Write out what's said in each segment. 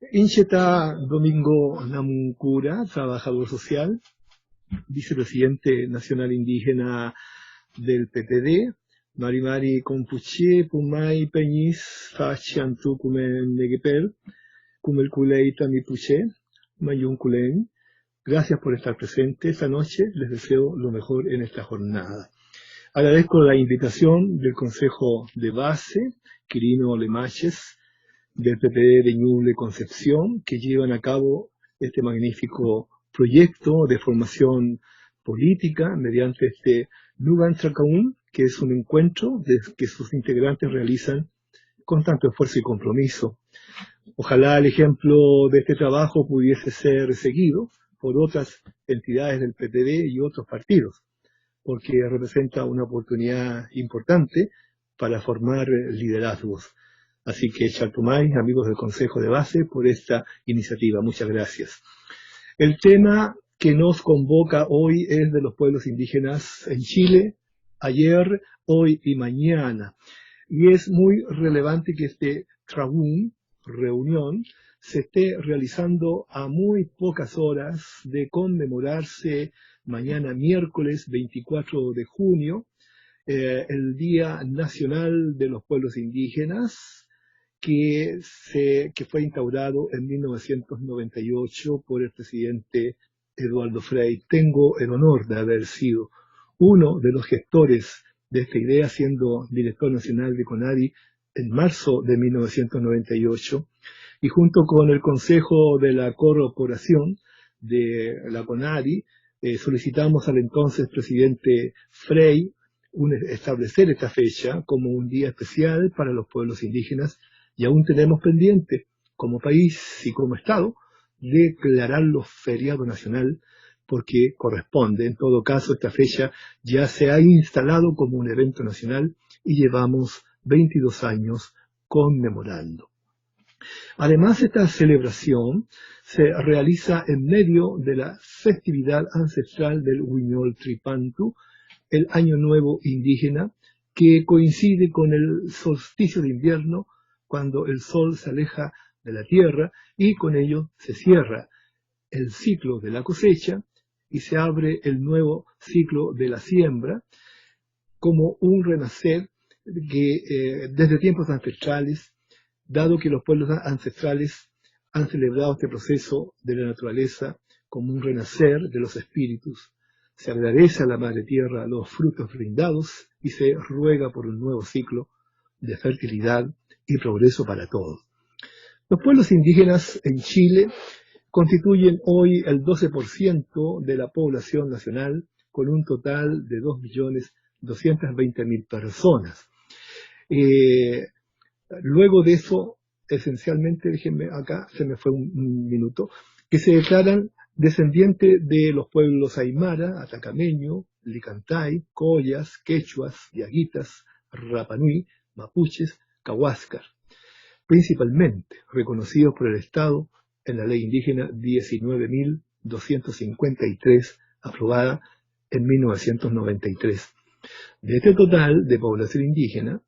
Incheta Domingo Namuncura, trabajador social, vicepresidente nacional indígena del PPD, Marimari Compuche, Pumay Peñis, Fachantu Kumen Neguepel, Kumel Kulei Tamipuche, Mayun Kulen. Gracias por estar presentes esta noche, les deseo lo mejor en esta jornada. Agradezco la invitación del Consejo de Base, Quirino Lemaches, del PPD de Ñuble Concepción, que llevan a cabo este magnífico proyecto de formación política mediante este Nuban Tracaún, que es un encuentro que sus integrantes realizan con tanto esfuerzo y compromiso. Ojalá el ejemplo de este trabajo pudiese ser seguido por otras entidades del PPD y otros partidos, porque representa una oportunidad importante para formar liderazgos. Así que Chartumay, amigos del Consejo de Base, por esta iniciativa. Muchas gracias. El tema que nos convoca hoy es de los pueblos indígenas en Chile, ayer, hoy y mañana. Y es muy relevante que este reunión, se esté realizando a muy pocas horas de conmemorarse mañana miércoles 24 de junio, el Día Nacional de los Pueblos Indígenas, que fue instaurado en 1998 por el presidente Eduardo Frei. Tengo el honor de haber sido uno de los gestores de esta idea, siendo director nacional de CONADI en marzo de 1998, y junto con el Consejo de la Corporación de la CONADI, solicitamos al entonces presidente Frei establecer esta fecha como un día especial para los pueblos indígenas, y aún tenemos pendiente, como país y como Estado, declararlo feriado nacional, porque corresponde. En todo caso, esta fecha ya se ha instalado como un evento nacional y llevamos 22 años conmemorando. Además, esta celebración se realiza en medio de la festividad ancestral del Huiñol Tripantu, el Año Nuevo Indígena, que coincide con el solsticio de invierno, cuando el sol se aleja de la tierra y con ello se cierra el ciclo de la cosecha y se abre el nuevo ciclo de la siembra, como un renacer que desde tiempos ancestrales, dado que los pueblos ancestrales han celebrado este proceso de la naturaleza como un renacer de los espíritus, se agradece a la Madre Tierra los frutos brindados y se ruega por un nuevo ciclo de fertilidad y progreso para todos. Los pueblos indígenas en Chile constituyen hoy el 12% de la población nacional, con un total de 2.220.000 personas. Luego de eso, esencialmente, déjenme acá, se me fue un minuto, que se declaran descendientes de los pueblos aymara, atacameño, licantay, collas, quechuas, yaguitas, rapanui, mapuches, cahuáscar, principalmente reconocidos por el Estado en la ley indígena 19.253, aprobada en 1993. De este total de población indígena,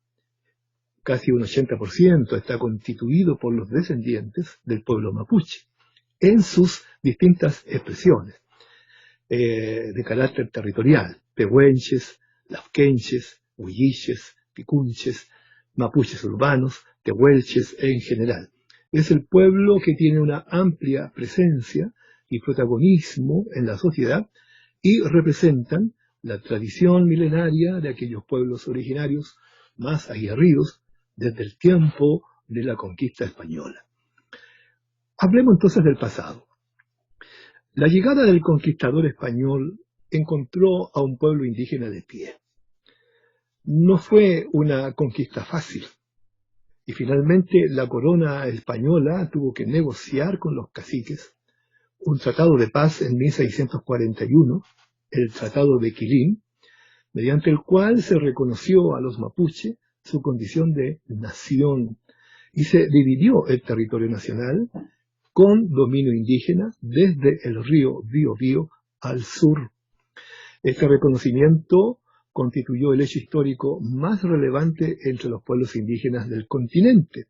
casi un 80% está constituido por los descendientes del pueblo mapuche, en sus distintas expresiones de carácter territorial: pehuenches, lafkenches, huilliches, picunches, mapuches urbanos, tehuelches en general. Es el pueblo que tiene una amplia presencia y protagonismo en la sociedad y representan la tradición milenaria de aquellos pueblos originarios más aguerridos desde el tiempo de la conquista española. Hablemos entonces del pasado. La llegada del conquistador español encontró a un pueblo indígena de pie. No fue una conquista fácil, y finalmente la corona española tuvo que negociar con los caciques un tratado de paz en 1641, el Tratado de Quilín, mediante el cual se reconoció a los mapuche su condición de nación y se dividió el territorio nacional con dominio indígena desde el río Biobío al sur. Este reconocimiento constituyó el hecho histórico más relevante entre los pueblos indígenas del continente,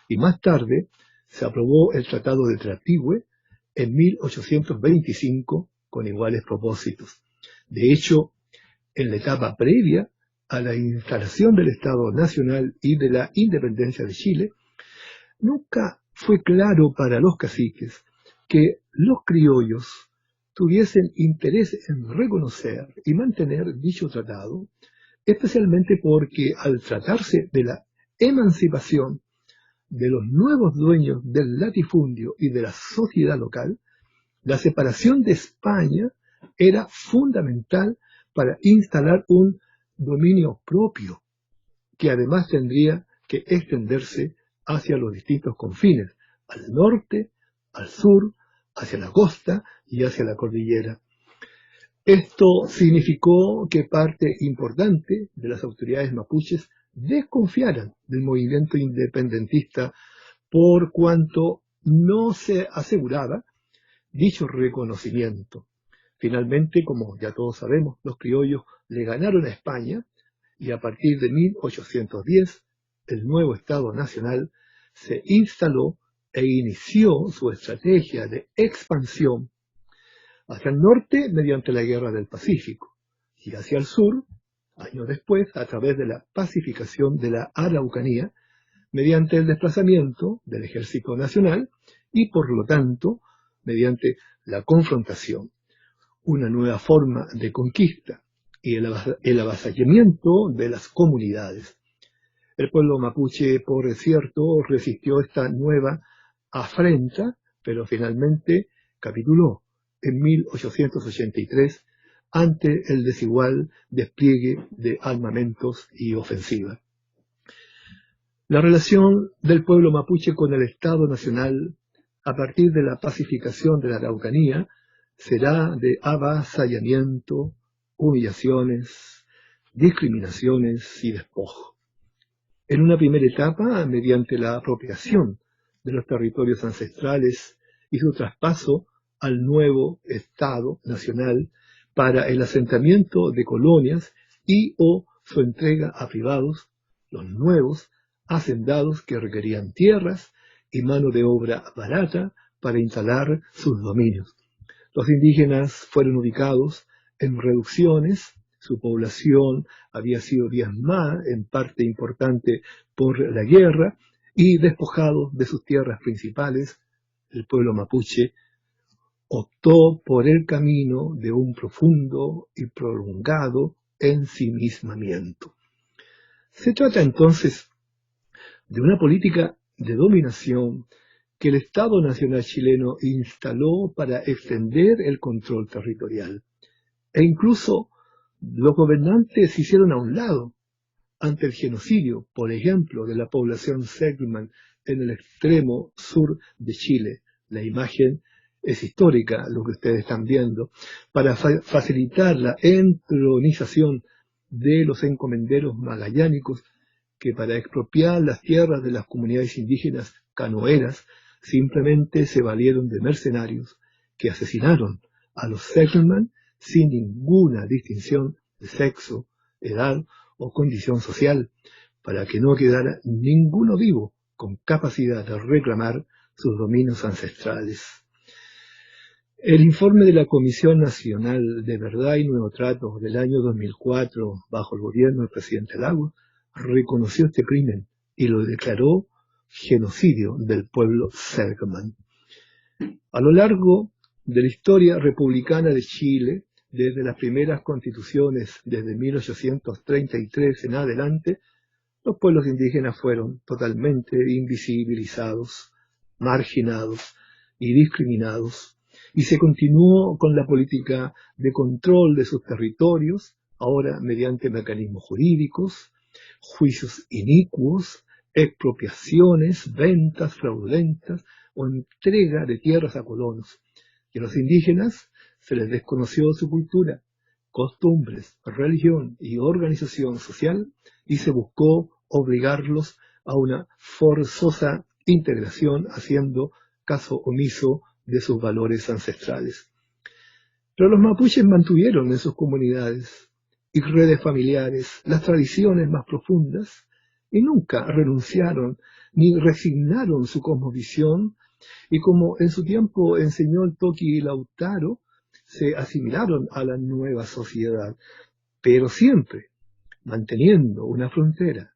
y más tarde se aprobó el Tratado de Trapihue en 1825 con iguales propósitos. De hecho, en la etapa previa a la instalación del Estado Nacional y de la independencia de Chile, nunca fue claro para los caciques que los criollos tuviesen interés en reconocer y mantener dicho tratado, especialmente porque al tratarse de la emancipación de los nuevos dueños del latifundio y de la sociedad local, la separación de España era fundamental para instalar un dominio propio, que además tendría que extenderse hacia los distintos confines, al norte, al sur, hacia la costa y hacia la cordillera. Esto significó que parte importante de las autoridades mapuches desconfiaran del movimiento independentista por cuanto no se aseguraba dicho reconocimiento. Finalmente, como ya todos sabemos, los criollos le ganaron a España y a partir de 1810 el nuevo Estado Nacional se instaló e inició su estrategia de expansión hacia el norte mediante la Guerra del Pacífico y hacia el sur, años después, a través de la pacificación de la Araucanía, mediante el desplazamiento del Ejército Nacional y, por lo tanto, mediante la confrontación, una nueva forma de conquista y el avasallamiento de las comunidades. El pueblo mapuche, por cierto, resistió esta nueva afrenta, pero finalmente capituló en 1883 ante el desigual despliegue de armamentos y ofensiva. La relación del pueblo mapuche con el Estado Nacional a partir de la pacificación de la Araucanía será de avasallamiento, humillaciones, discriminaciones y despojo. En una primera etapa, mediante la apropiación de los territorios ancestrales y su traspaso al nuevo Estado Nacional para el asentamiento de colonias y o su entrega a privados, los nuevos hacendados que requerían tierras y mano de obra barata para instalar sus dominios. Los indígenas fueron ubicados en reducciones, su población había sido diezmada en parte importante por la guerra y despojados de sus tierras principales, el pueblo mapuche optó por el camino de un profundo y prolongado ensimismamiento. Se trata entonces de una política de dominación que el Estado Nacional chileno instaló para extender el control territorial. E incluso los gobernantes se hicieron a un lado ante el genocidio, por ejemplo, de la población Selknam en el extremo sur de Chile. La imagen es histórica, lo que ustedes están viendo, para facilitar la entronización de los encomenderos magallánicos que para expropiar las tierras de las comunidades indígenas canoeras simplemente se valieron de mercenarios que asesinaron a los Selknam sin ninguna distinción de sexo, edad o condición social, para que no quedara ninguno vivo con capacidad de reclamar sus dominios ancestrales. El informe de la Comisión Nacional de Verdad y Nuevo Trato del año 2004, bajo el gobierno del presidente Lagos, reconoció este crimen y lo declaró genocidio del pueblo Selknam. A lo largo de la historia republicana de Chile, desde las primeras constituciones, desde 1833 en adelante, los pueblos indígenas fueron totalmente invisibilizados, marginados y discriminados, y se continuó con la política de control de sus territorios, ahora mediante mecanismos jurídicos, juicios inicuos, expropiaciones, ventas fraudulentas o entrega de tierras a colonos. Y a los indígenas se les desconoció su cultura, costumbres, religión y organización social y se buscó obligarlos a una forzosa integración haciendo caso omiso de sus valores ancestrales. Pero los mapuches mantuvieron en sus comunidades y redes familiares las tradiciones más profundas y nunca renunciaron ni resignaron su cosmovisión, y como en su tiempo enseñó el Toki Lautaro, se asimilaron a la nueva sociedad, pero siempre manteniendo una frontera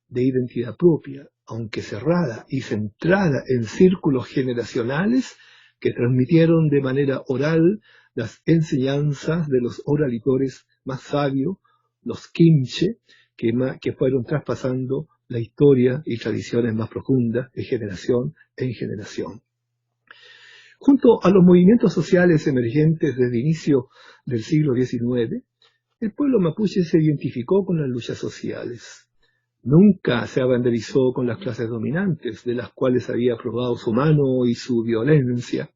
de identidad propia, aunque cerrada y centrada en círculos generacionales que transmitieron de manera oral las enseñanzas de los oralitores más sabios, los kimche, que fueron traspasando la historia y tradiciones más profundas de generación en generación. Junto a los movimientos sociales emergentes desde el inicio del siglo XIX, el pueblo mapuche se identificó con las luchas sociales. Nunca se abanderizó con las clases dominantes, de las cuales había probado su mano y su violencia,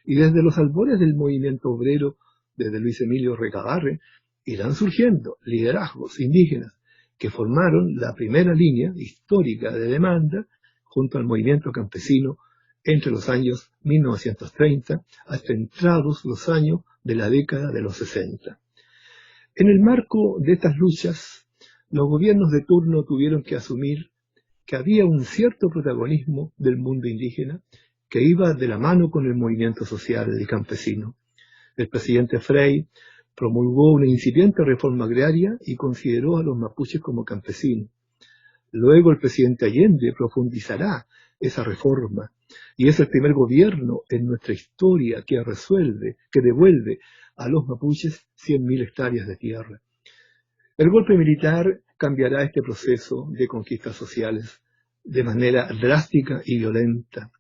y desde los albores del movimiento obrero, desde Luis Emilio Recabarre, irán surgiendo liderazgos indígenas que formaron la primera línea histórica de demanda junto al movimiento campesino entre los años 1930 hasta entrados los años de la década de los 60. En el marco de estas luchas, los gobiernos de turno tuvieron que asumir que había un cierto protagonismo del mundo indígena que iba de la mano con el movimiento social y campesino. El presidente Frei promulgó una incipiente reforma agraria y consideró a los mapuches como campesinos. Luego el presidente Allende profundizará esa reforma y es el primer gobierno en nuestra historia que devuelve a los mapuches 100.000 hectáreas de tierra. El golpe militar cambiará este proceso de conquistas sociales de manera drástica y violenta.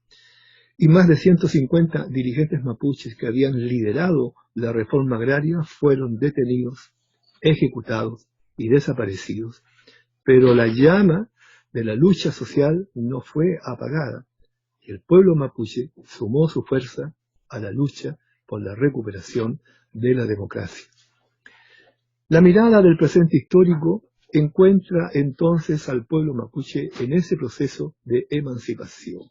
Y más de 150 dirigentes mapuches que habían liderado la reforma agraria fueron detenidos, ejecutados y desaparecidos. Pero la llama de la lucha social no fue apagada y el pueblo mapuche sumó su fuerza a la lucha por la recuperación de la democracia. La mirada del presente histórico encuentra entonces al pueblo mapuche en ese proceso de emancipación.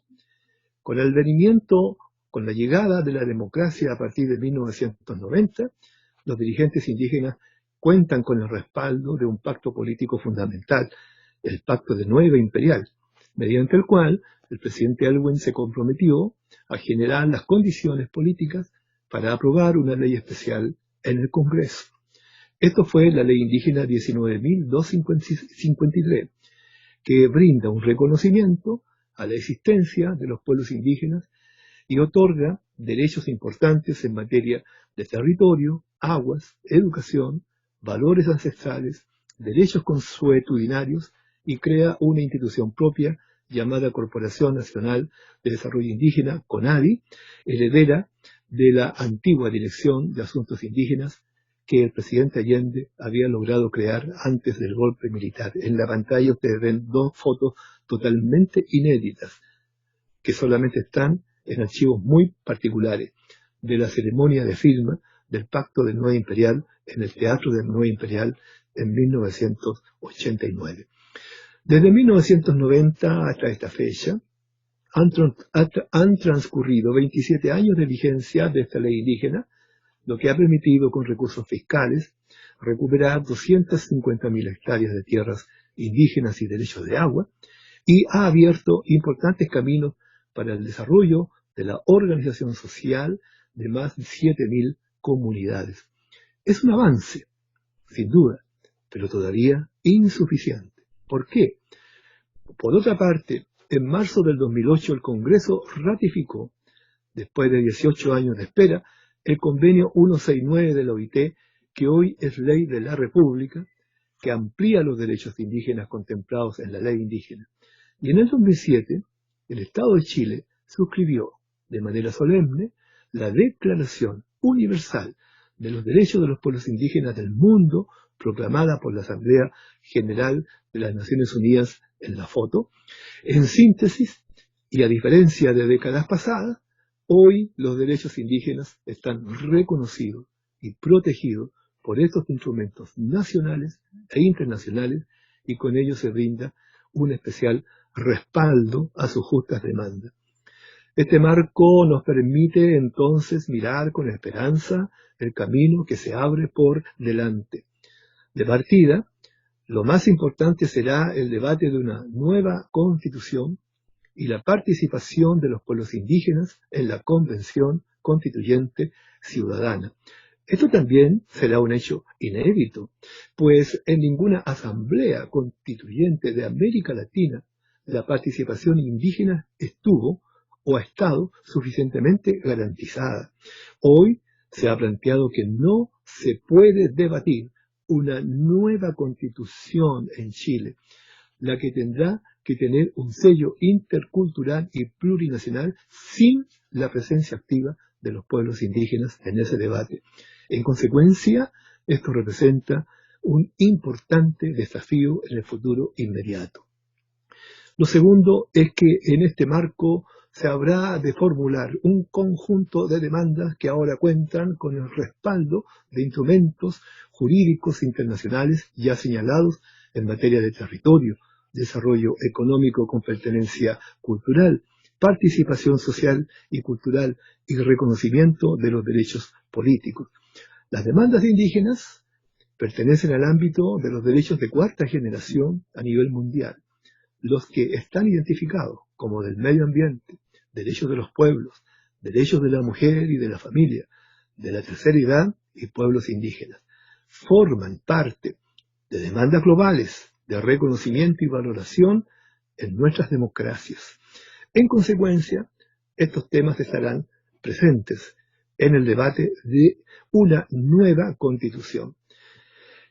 Con el advenimiento, con la llegada de la democracia a partir de 1990, los dirigentes indígenas cuentan con el respaldo de un pacto político fundamental, el Pacto de Nueva Imperial, mediante el cual el presidente Aylwin se comprometió a generar las condiciones políticas para aprobar una ley especial en el Congreso. Esto fue la Ley Indígena 19.253, que brinda un reconocimiento a la existencia de los pueblos indígenas y otorga derechos importantes en materia de territorio, aguas, educación, valores ancestrales, derechos consuetudinarios y crea una institución propia llamada Corporación Nacional de Desarrollo Indígena, CONADI, heredera de la antigua Dirección de Asuntos Indígenas que el presidente Allende había logrado crear antes del golpe militar. En la pantalla ustedes ven dos fotos totalmente inéditas, que solamente están en archivos muy particulares, de la ceremonia de firma del Pacto de Nueva Imperial en el Teatro de Nueva Imperial en 1989. Desde 1990 hasta esta fecha, han transcurrido 27 años de vigencia de esta ley indígena, lo que ha permitido con recursos fiscales recuperar 250.000 hectáreas de tierras indígenas y derechos de agua, y ha abierto importantes caminos para el desarrollo de la organización social de más de 7.000 comunidades. Es un avance, sin duda, pero todavía insuficiente. ¿Por qué? Por otra parte, en marzo del 2008 el Congreso ratificó, después de 18 años de espera, el convenio 169 de la OIT, que hoy es ley de la República, que amplía los derechos indígenas contemplados en la ley indígena. Y en el 2007, el Estado de Chile suscribió de manera solemne la Declaración Universal de los Derechos de los Pueblos Indígenas del Mundo, proclamada por la Asamblea General de las Naciones Unidas en la foto. En síntesis, y a diferencia de décadas pasadas, hoy los derechos indígenas están reconocidos y protegidos por estos instrumentos nacionales e internacionales, y con ello se brinda un especial respaldo a sus justas demandas. Este marco nos permite entonces mirar con esperanza el camino que se abre por delante. De partida, Lo más importante será el debate de una nueva constitución y la participación de los pueblos indígenas en la Convención Constituyente Ciudadana. Esto también será un hecho inédito, pues en ninguna asamblea constituyente de América Latina la participación indígena estuvo o ha estado suficientemente garantizada. Hoy se ha planteado que no se puede debatir una nueva constitución en Chile, la que tendrá que tener un sello intercultural y plurinacional sin la presencia activa de los pueblos indígenas en ese debate. En consecuencia, esto representa un importante desafío en el futuro inmediato. Lo segundo es que en este marco se habrá de formular un conjunto de demandas que ahora cuentan con el respaldo de instrumentos jurídicos internacionales ya señalados en materia de territorio, desarrollo económico con pertenencia cultural, participación social y cultural y reconocimiento de los derechos políticos. Las demandas indígenas pertenecen al ámbito de los derechos de cuarta generación a nivel mundial, los que están identificados como del medio ambiente, derechos de los pueblos, derechos de la mujer y de la familia, de la tercera edad y pueblos indígenas. Forman parte de demandas globales de reconocimiento y valoración en nuestras democracias. En consecuencia, estos temas estarán presentes en el debate de una nueva constitución.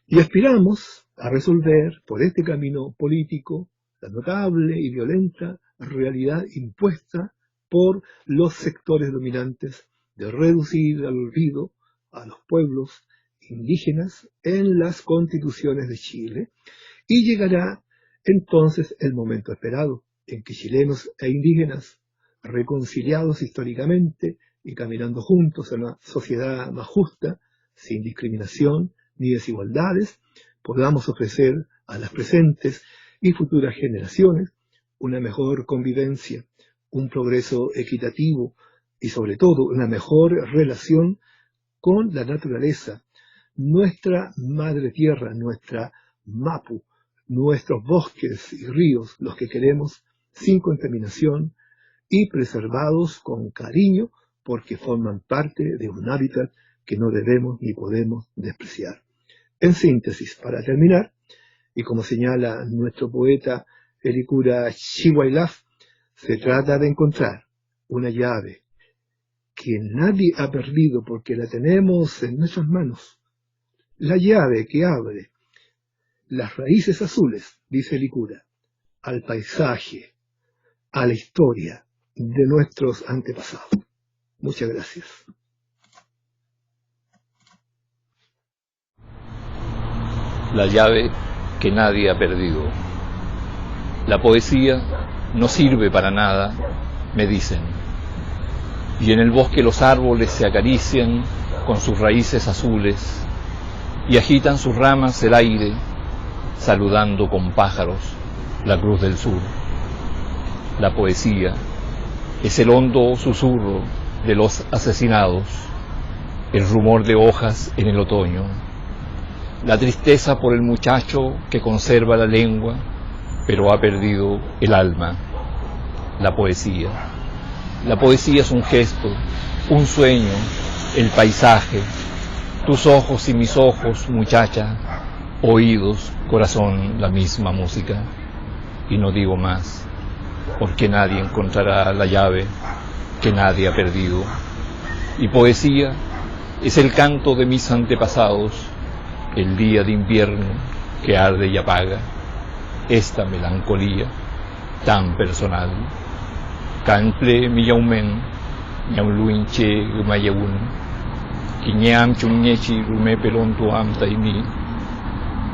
Y aspiramos a resolver por este camino político la notable y violenta realidad impuesta por los sectores dominantes de reducir al olvido a los pueblos indígenas en las constituciones de Chile, y llegará entonces el momento esperado en que chilenos e indígenas, reconciliados históricamente y caminando juntos a una sociedad más justa, sin discriminación ni desigualdades, podamos ofrecer a las presentes y futuras generaciones una mejor convivencia, un progreso equitativo y sobre todo una mejor relación con la naturaleza, nuestra madre tierra, nuestra Mapu, nuestros bosques y ríos, los que queremos sin contaminación y preservados con cariño porque forman parte de un hábitat que no debemos ni podemos despreciar. En síntesis, para terminar, y como señala nuestro poeta Helicura Chihuailaf, se trata de encontrar una llave que nadie ha perdido porque la tenemos en nuestras manos. La llave que abre las raíces azules, dice Helicura, al paisaje, a la historia de nuestros antepasados. Muchas gracias. La llave que nadie ha perdido. La poesía no sirve para nada, me dicen. Y en el bosque los árboles se acarician con sus raíces azules y agitan sus ramas el aire, saludando con pájaros la cruz del sur. La poesía es el hondo susurro de los asesinados, el rumor de hojas en el otoño, la tristeza por el muchacho que conserva la lengua, pero ha perdido el alma. La poesía es un gesto, un sueño, el paisaje, tus ojos y mis ojos, muchacha, oídos, corazón, la misma música. Y no digo más, porque nadie encontrará la llave que nadie ha perdido. Y poesía es el canto de mis antepasados, el día de invierno que arde y apaga esta melancolía tan personal. Canple miyaumen, ñauluinche gumayaun, kiñam chunyechi rume pelon tuam taimi,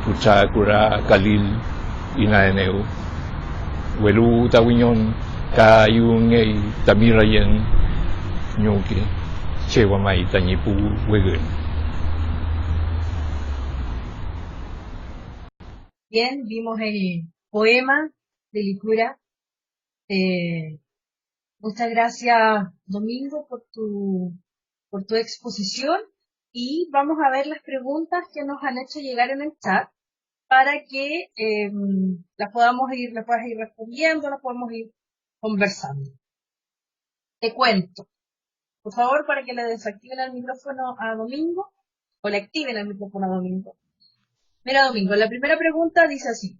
puchakura kalil inaeneo, welu tawiñon kayungay tamirayen, ñuke, chewamay tañipu wegen. Bien, vimos el poema de Helicura. Muchas gracias, Domingo, por tu exposición, y vamos a ver las preguntas que nos han hecho llegar en el chat. para que las puedas ir respondiendo, las podemos ir conversando. Te cuento, por favor, para que le desactiven el micrófono a Domingo, o le activen el micrófono a Domingo. Mira, Domingo, la primera pregunta dice así.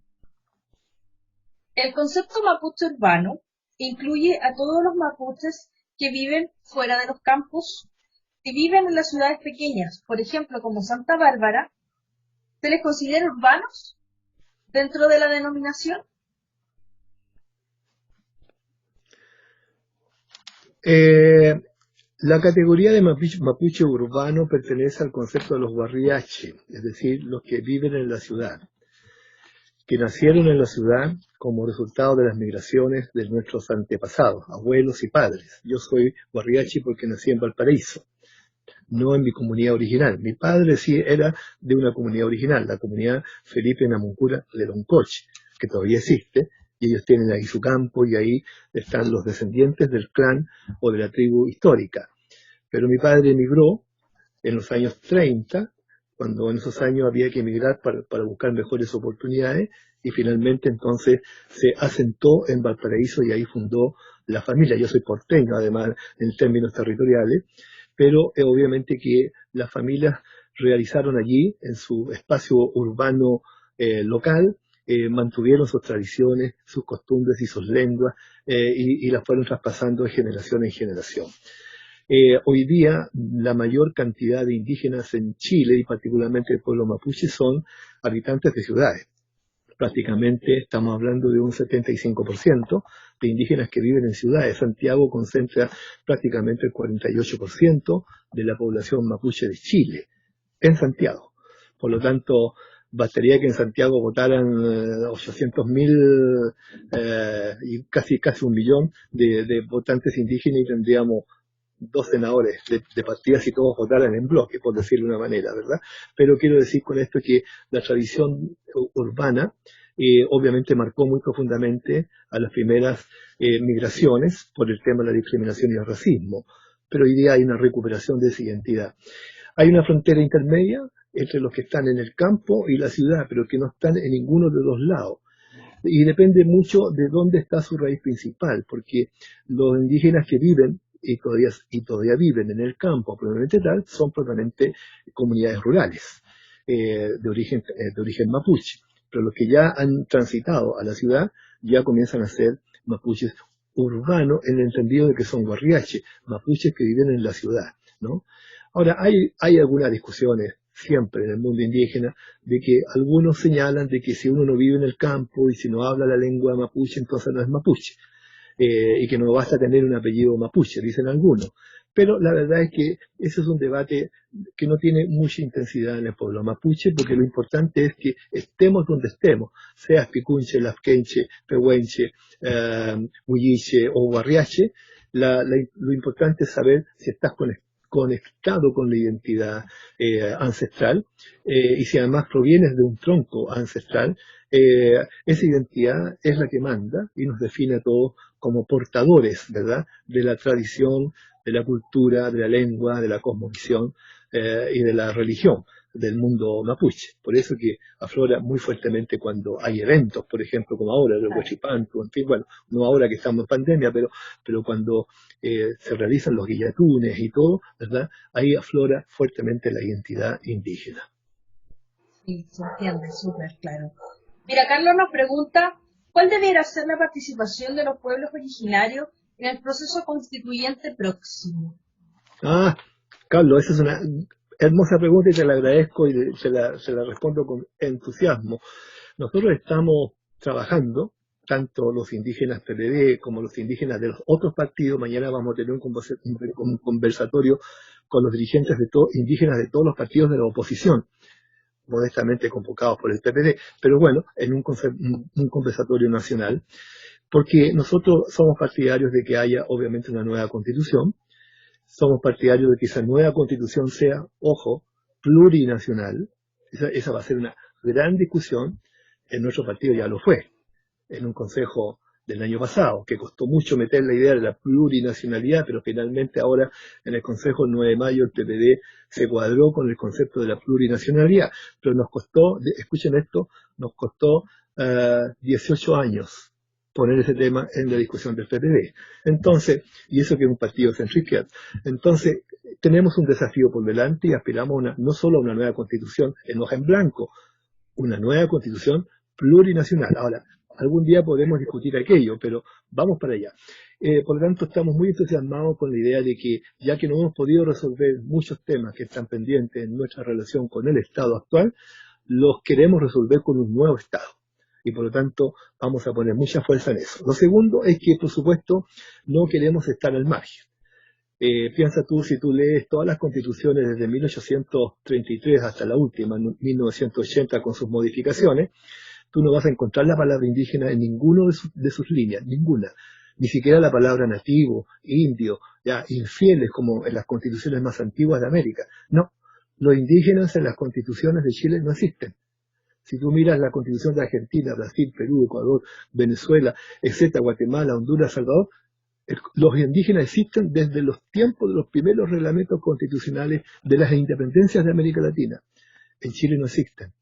El concepto mapuche urbano incluye a todos los mapuches que viven fuera de los campos. Si viven en las ciudades pequeñas, por ejemplo, como Santa Bárbara, ¿se les considera urbanos dentro de la denominación? La categoría de mapuche urbano pertenece al concepto de los guarriache, es decir, los que viven en la ciudad, que nacieron en la ciudad como resultado de las migraciones de nuestros antepasados, abuelos y padres. Yo soy guarriache porque nací en Valparaíso, no en mi comunidad original. Mi padre sí era de una comunidad original, la comunidad Felipe Namuncura de Loncoche, que todavía existe, y ellos tienen ahí su campo y ahí están los descendientes del clan o de la tribu histórica. Pero mi padre emigró en los años 30, cuando en esos años había que emigrar para buscar mejores oportunidades, y finalmente entonces se asentó en Valparaíso y ahí fundó la familia. Yo soy porteño, además, en términos territoriales, pero obviamente que las familias realizaron allí, en su espacio urbano local, mantuvieron sus tradiciones, sus costumbres y sus lenguas, y las fueron traspasando de generación en generación. Hoy día la mayor cantidad de indígenas en Chile, y particularmente el pueblo mapuche, son habitantes de ciudades. Prácticamente estamos hablando de un 75% de indígenas que viven en ciudades. Santiago concentra prácticamente el 48% de la población mapuche de Chile, en Santiago. Por lo tanto, bastaría que en Santiago votaran 800.000 y casi 1 millón de votantes indígenas y tendríamos 2 senadores de partidas si todos votaran en bloque, por decirlo de una manera, ¿verdad? Pero quiero decir con esto que la tradición urbana obviamente marcó muy profundamente a las primeras migraciones por el tema de la discriminación y el racismo, pero hoy día hay una recuperación de esa identidad. Hay una frontera intermedia entre los que están en el campo y la ciudad, pero que no están en ninguno de los lados. Y depende mucho de dónde está su raíz principal, porque los indígenas que viven y todavía viven en el campo, probablemente tal, son probablemente comunidades rurales de origen mapuche. Pero los que ya han transitado a la ciudad ya comienzan a ser mapuches urbanos en el entendido de que son guarriache, mapuches que viven en la ciudad, ¿no? Ahora, hay algunas discusiones siempre en el mundo indígena de que algunos señalan de que si uno no vive en el campo y si no habla la lengua mapuche, entonces no es mapuche. Y que no basta tener un apellido mapuche, dicen algunos. Pero la verdad es que ese es un debate que no tiene mucha intensidad en el pueblo mapuche, porque lo importante es que estemos donde estemos, seas picunche, lafkenche, pehuenche, huilliche o guarriache, lo importante es saber si estás conectado con la identidad ancestral, y si además provienes de un tronco ancestral, esa identidad es la que manda y nos define a todos como portadores, ¿verdad?, de la tradición, de la cultura, de la lengua, de la cosmovisión y de la religión del mundo mapuche. Por eso que aflora muy fuertemente cuando hay eventos, por ejemplo, como ahora, el Huachipantu, en fin, bueno, no ahora que estamos en pandemia, pero cuando se realizan los guillatunes y todo, ¿verdad?, ahí aflora fuertemente la identidad indígena. Sí, se entiende, súper claro. Mira, Carlos nos pregunta, ¿cuál debería ser la participación de los pueblos originarios en el proceso constituyente próximo? Carlos, esa es una hermosa pregunta y te la agradezco y se la respondo con entusiasmo. Nosotros estamos trabajando, tanto los indígenas PPD como los indígenas de los otros partidos. Mañana vamos a tener un conversatorio con los dirigentes indígenas de todos los partidos de la oposición, modestamente convocados por el PPD, pero bueno, en un conversatorio nacional, porque nosotros somos partidarios de que haya obviamente una nueva constitución, somos partidarios de que esa nueva constitución sea, ojo, plurinacional. Esa va a ser una gran discusión. En nuestro partido ya lo fue, en un consejo del año pasado, que costó mucho meter la idea de la plurinacionalidad, pero finalmente ahora en el Consejo el 9 de mayo el PPD se cuadró con el concepto de la plurinacionalidad, pero nos costó, escuchen esto, nos costó 18 años poner ese tema en la discusión del PPD. Entonces, y eso que es un partido centro-izquierda. Entonces, tenemos un desafío por delante y aspiramos no solo a una nueva constitución en hoja en blanco, una nueva constitución plurinacional. Ahora, algún día podremos discutir aquello, pero vamos para allá. Por lo tanto, estamos muy entusiasmados con la idea de que, ya que no hemos podido resolver muchos temas que están pendientes en nuestra relación con el Estado actual, los queremos resolver con un nuevo Estado. Y por lo tanto, vamos a poner mucha fuerza en eso. Lo segundo es que, por supuesto, no queremos estar al margen. Piensa tú, si tú lees todas las constituciones desde 1833 hasta la última, 1980, con sus modificaciones, tú no vas a encontrar la palabra indígena en ninguno de sus líneas, ninguna. Ni siquiera la palabra nativo, indio, ya infieles como en las constituciones más antiguas de América. No, los indígenas en las constituciones de Chile no existen. Si tú miras la constitución de Argentina, Brasil, Perú, Ecuador, Venezuela, etcétera, Guatemala, Honduras, Salvador, los indígenas existen desde los tiempos de los primeros reglamentos constitucionales de las independencias de América Latina. En Chile no existen,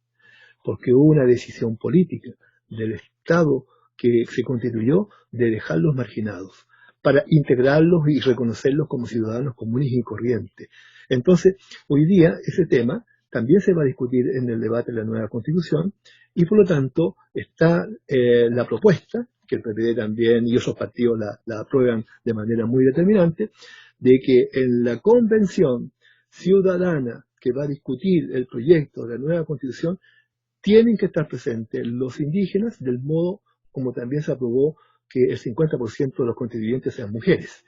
porque hubo una decisión política del Estado que se constituyó de dejarlos marginados, para integrarlos y reconocerlos como ciudadanos comunes y corrientes. Entonces, hoy día ese tema también se va a discutir en el debate de la nueva Constitución, y por lo tanto está la propuesta, que el PPD también y otros partidos la aprueban de manera muy determinante, de que en la convención ciudadana que va a discutir el proyecto de la nueva Constitución, tienen que estar presentes los indígenas, del modo como también se aprobó que el 50% de los constituyentes sean mujeres.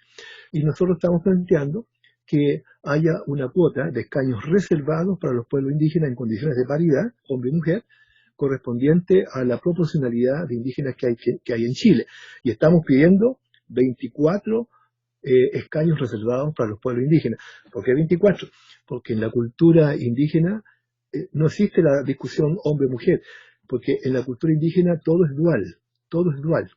Y nosotros estamos planteando que haya una cuota de escaños reservados para los pueblos indígenas en condiciones de paridad, hombre y mujer, correspondiente a la proporcionalidad de indígenas que hay en Chile. Y estamos pidiendo 24 escaños reservados para los pueblos indígenas. ¿Por qué 24? Porque en la cultura indígena no existe la discusión hombre-mujer, porque en la cultura indígena todo es dual,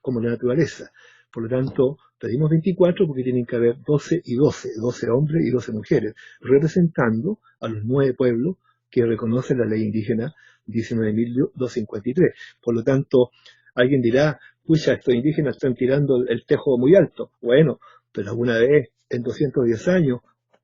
como la naturaleza. Por lo tanto, pedimos 24 porque tienen que haber 12 y 12 hombres y 12 mujeres, representando a los 9 pueblos que reconoce la ley indígena 19.253. Por lo tanto, alguien dirá, pucha, estos indígenas están tirando el tejo muy alto. Bueno, pero alguna vez, en 210 años,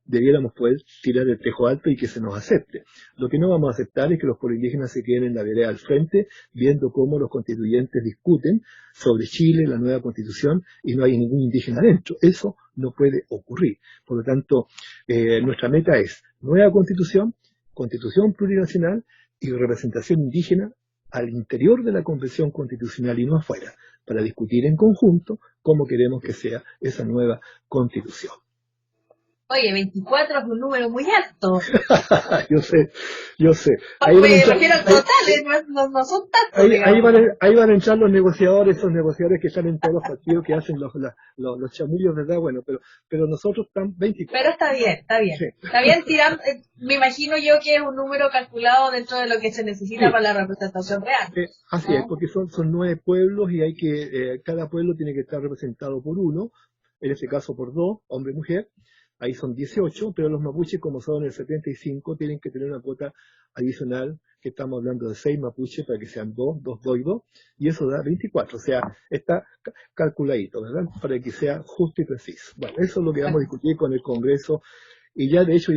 debiéramos poder tirar el tejo alto y que se nos acepte. Lo que no vamos a aceptar es que los pueblos indígenas se queden en la vereda al frente, viendo cómo los constituyentes discuten sobre Chile, la nueva constitución, y no hay ningún indígena adentro. Eso no puede ocurrir. Por lo tanto, nuestra meta es nueva constitución plurinacional y representación indígena al interior de la Convención Constitucional y no afuera, para discutir en conjunto cómo queremos que sea esa nueva constitución. Oye, 24 es un número muy alto. Yo sé. Me refiero al total, no son tantos. Ahí van a entrar los negociadores, esos negociadores que están en todos los partidos que hacen los chamullos, ¿verdad? Bueno, pero nosotros estamos 24. Pero está bien. Sí. Está bien tirando, me imagino yo que es un número calculado dentro de lo que se necesita para la representación real. Así es, porque son 9 pueblos y hay que, cada pueblo tiene que estar representado por uno, en este caso por 2, hombre y mujer. Ahí son 18, pero los mapuches, como son el 75, tienen que tener una cuota adicional, que estamos hablando de 6 mapuches para que sean 2 y 2, y eso da 24, o sea, está calculadito, ¿verdad? Para que sea justo y preciso. Bueno, eso es lo que vamos a discutir con el Congreso, y ya de hecho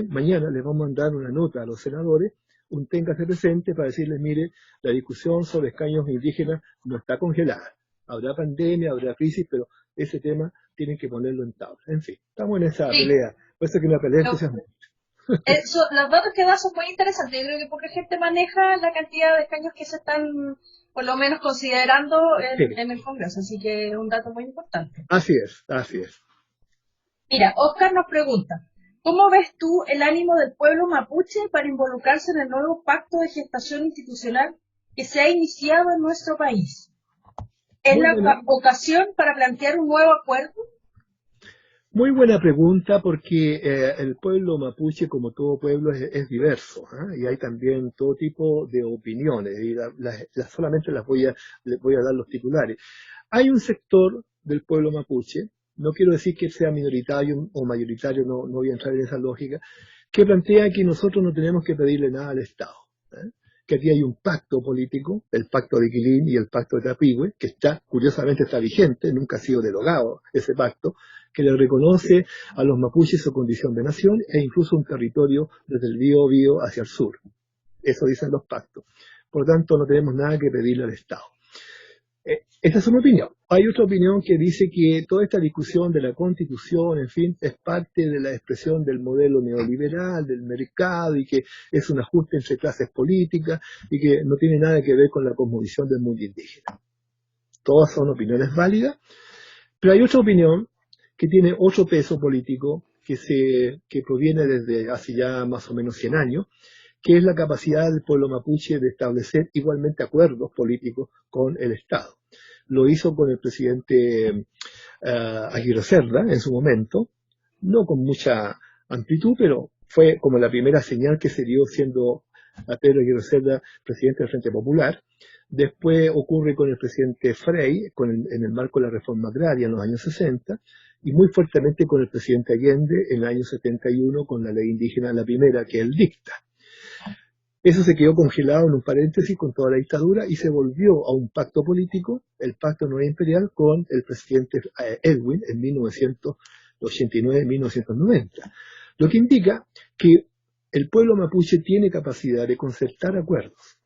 mañana les vamos a mandar una nota a los senadores, un téngase presente para decirles, mire, la discusión sobre escaños indígenas no está congelada. Habrá pandemia, habrá crisis, pero ese tema tienen que ponerlo en tabla. En fin, estamos en esa pelea. Por eso que una pelea entusiasmante. Los datos que das son muy interesantes. Yo creo que poca gente maneja la cantidad de escaños que se están, por lo menos, considerando en el Congreso. Así que es un dato muy importante. Así es. Mira, Oscar nos pregunta, ¿cómo ves tú el ánimo del pueblo mapuche para involucrarse en el nuevo pacto de gestación institucional que se ha iniciado en nuestro país? ¿Es la ocasión para plantear un nuevo acuerdo? Muy buena pregunta, porque el pueblo mapuche, como todo pueblo, es diverso, y hay también todo tipo de opiniones, y solamente les voy a dar los titulares. hay un sector del pueblo mapuche, no quiero decir que sea minoritario o mayoritario, no voy a entrar en esa lógica, que plantea que nosotros no tenemos que pedirle nada al Estado. Que aquí hay un pacto político, el pacto de Quilín y el pacto de Tapigüe, que curiosamente está vigente, nunca ha sido derogado ese pacto, que le reconoce a los mapuches su condición de nación e incluso un territorio desde el Biobío hacia el sur. Eso dicen los pactos. Por lo tanto, no tenemos nada que pedirle al Estado. Esta es una opinión. Hay otra opinión que dice que toda esta discusión de la Constitución, en fin, es parte de la expresión del modelo neoliberal, del mercado, y que es un ajuste entre clases políticas, y que no tiene nada que ver con la cosmovisión del mundo indígena. Todas son opiniones válidas, pero hay otra opinión que tiene otro peso político que proviene desde hace ya más o menos 100 años, que es la capacidad del pueblo mapuche de establecer igualmente acuerdos políticos con el Estado. Lo hizo con el presidente Aguirre Cerda en su momento, no con mucha amplitud, pero fue como la primera señal que se dio siendo a Pedro Aguirre Cerda presidente del Frente Popular. Después ocurre con el presidente Frei, en el marco de la reforma agraria en los años 60, y muy fuertemente con el presidente Allende en el año 71 con la ley indígena, la primera, que él dicta. Eso se quedó congelado en un paréntesis con toda la dictadura y se volvió a un pacto político, el Pacto Nueva Imperial, con el presidente Edwin en 1989-1990. Lo que indica que el pueblo mapuche tiene capacidad de concertar acuerdos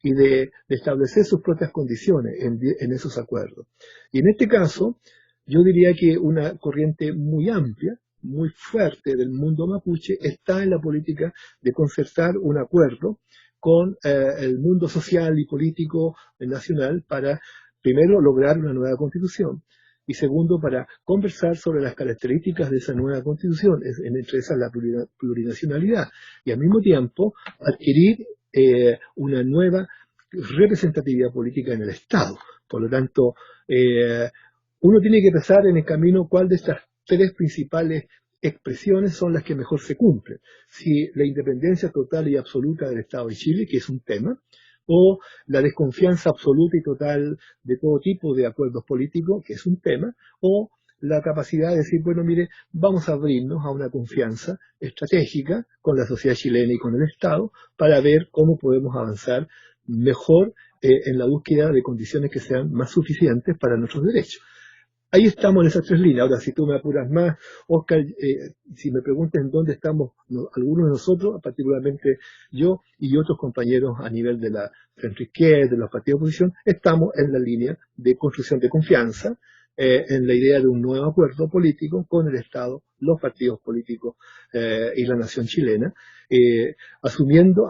y de establecer sus propias condiciones en esos acuerdos. Y en este caso, yo diría que una corriente muy amplia, muy fuerte del mundo mapuche está en la política de concertar un acuerdo con el mundo social y político nacional para, primero, lograr una nueva constitución y segundo, para conversar sobre las características de esa nueva constitución, entre esas la plurinacionalidad, y al mismo tiempo adquirir una nueva representatividad política en el Estado. Por lo tanto, uno tiene que pensar en el camino cuál de estas tres principales expresiones son las que mejor se cumplen. Si la independencia total y absoluta del Estado de Chile, que es un tema, o la desconfianza absoluta y total de todo tipo de acuerdos políticos, que es un tema, o la capacidad de decir, bueno, mire, vamos a abrirnos a una confianza estratégica con la sociedad chilena y con el Estado para ver cómo podemos avanzar mejor en la búsqueda de condiciones que sean más suficientes para nuestros derechos. Ahí estamos en esas tres líneas. Ahora, si tú me apuras más, Oscar, si me preguntas en dónde estamos algunos de nosotros, particularmente yo y otros compañeros a nivel de la centroizquierda, de los partidos de oposición, estamos en la línea de construcción de confianza, en la idea de un nuevo acuerdo político con el Estado, los partidos políticos y la nación chilena, asumiendo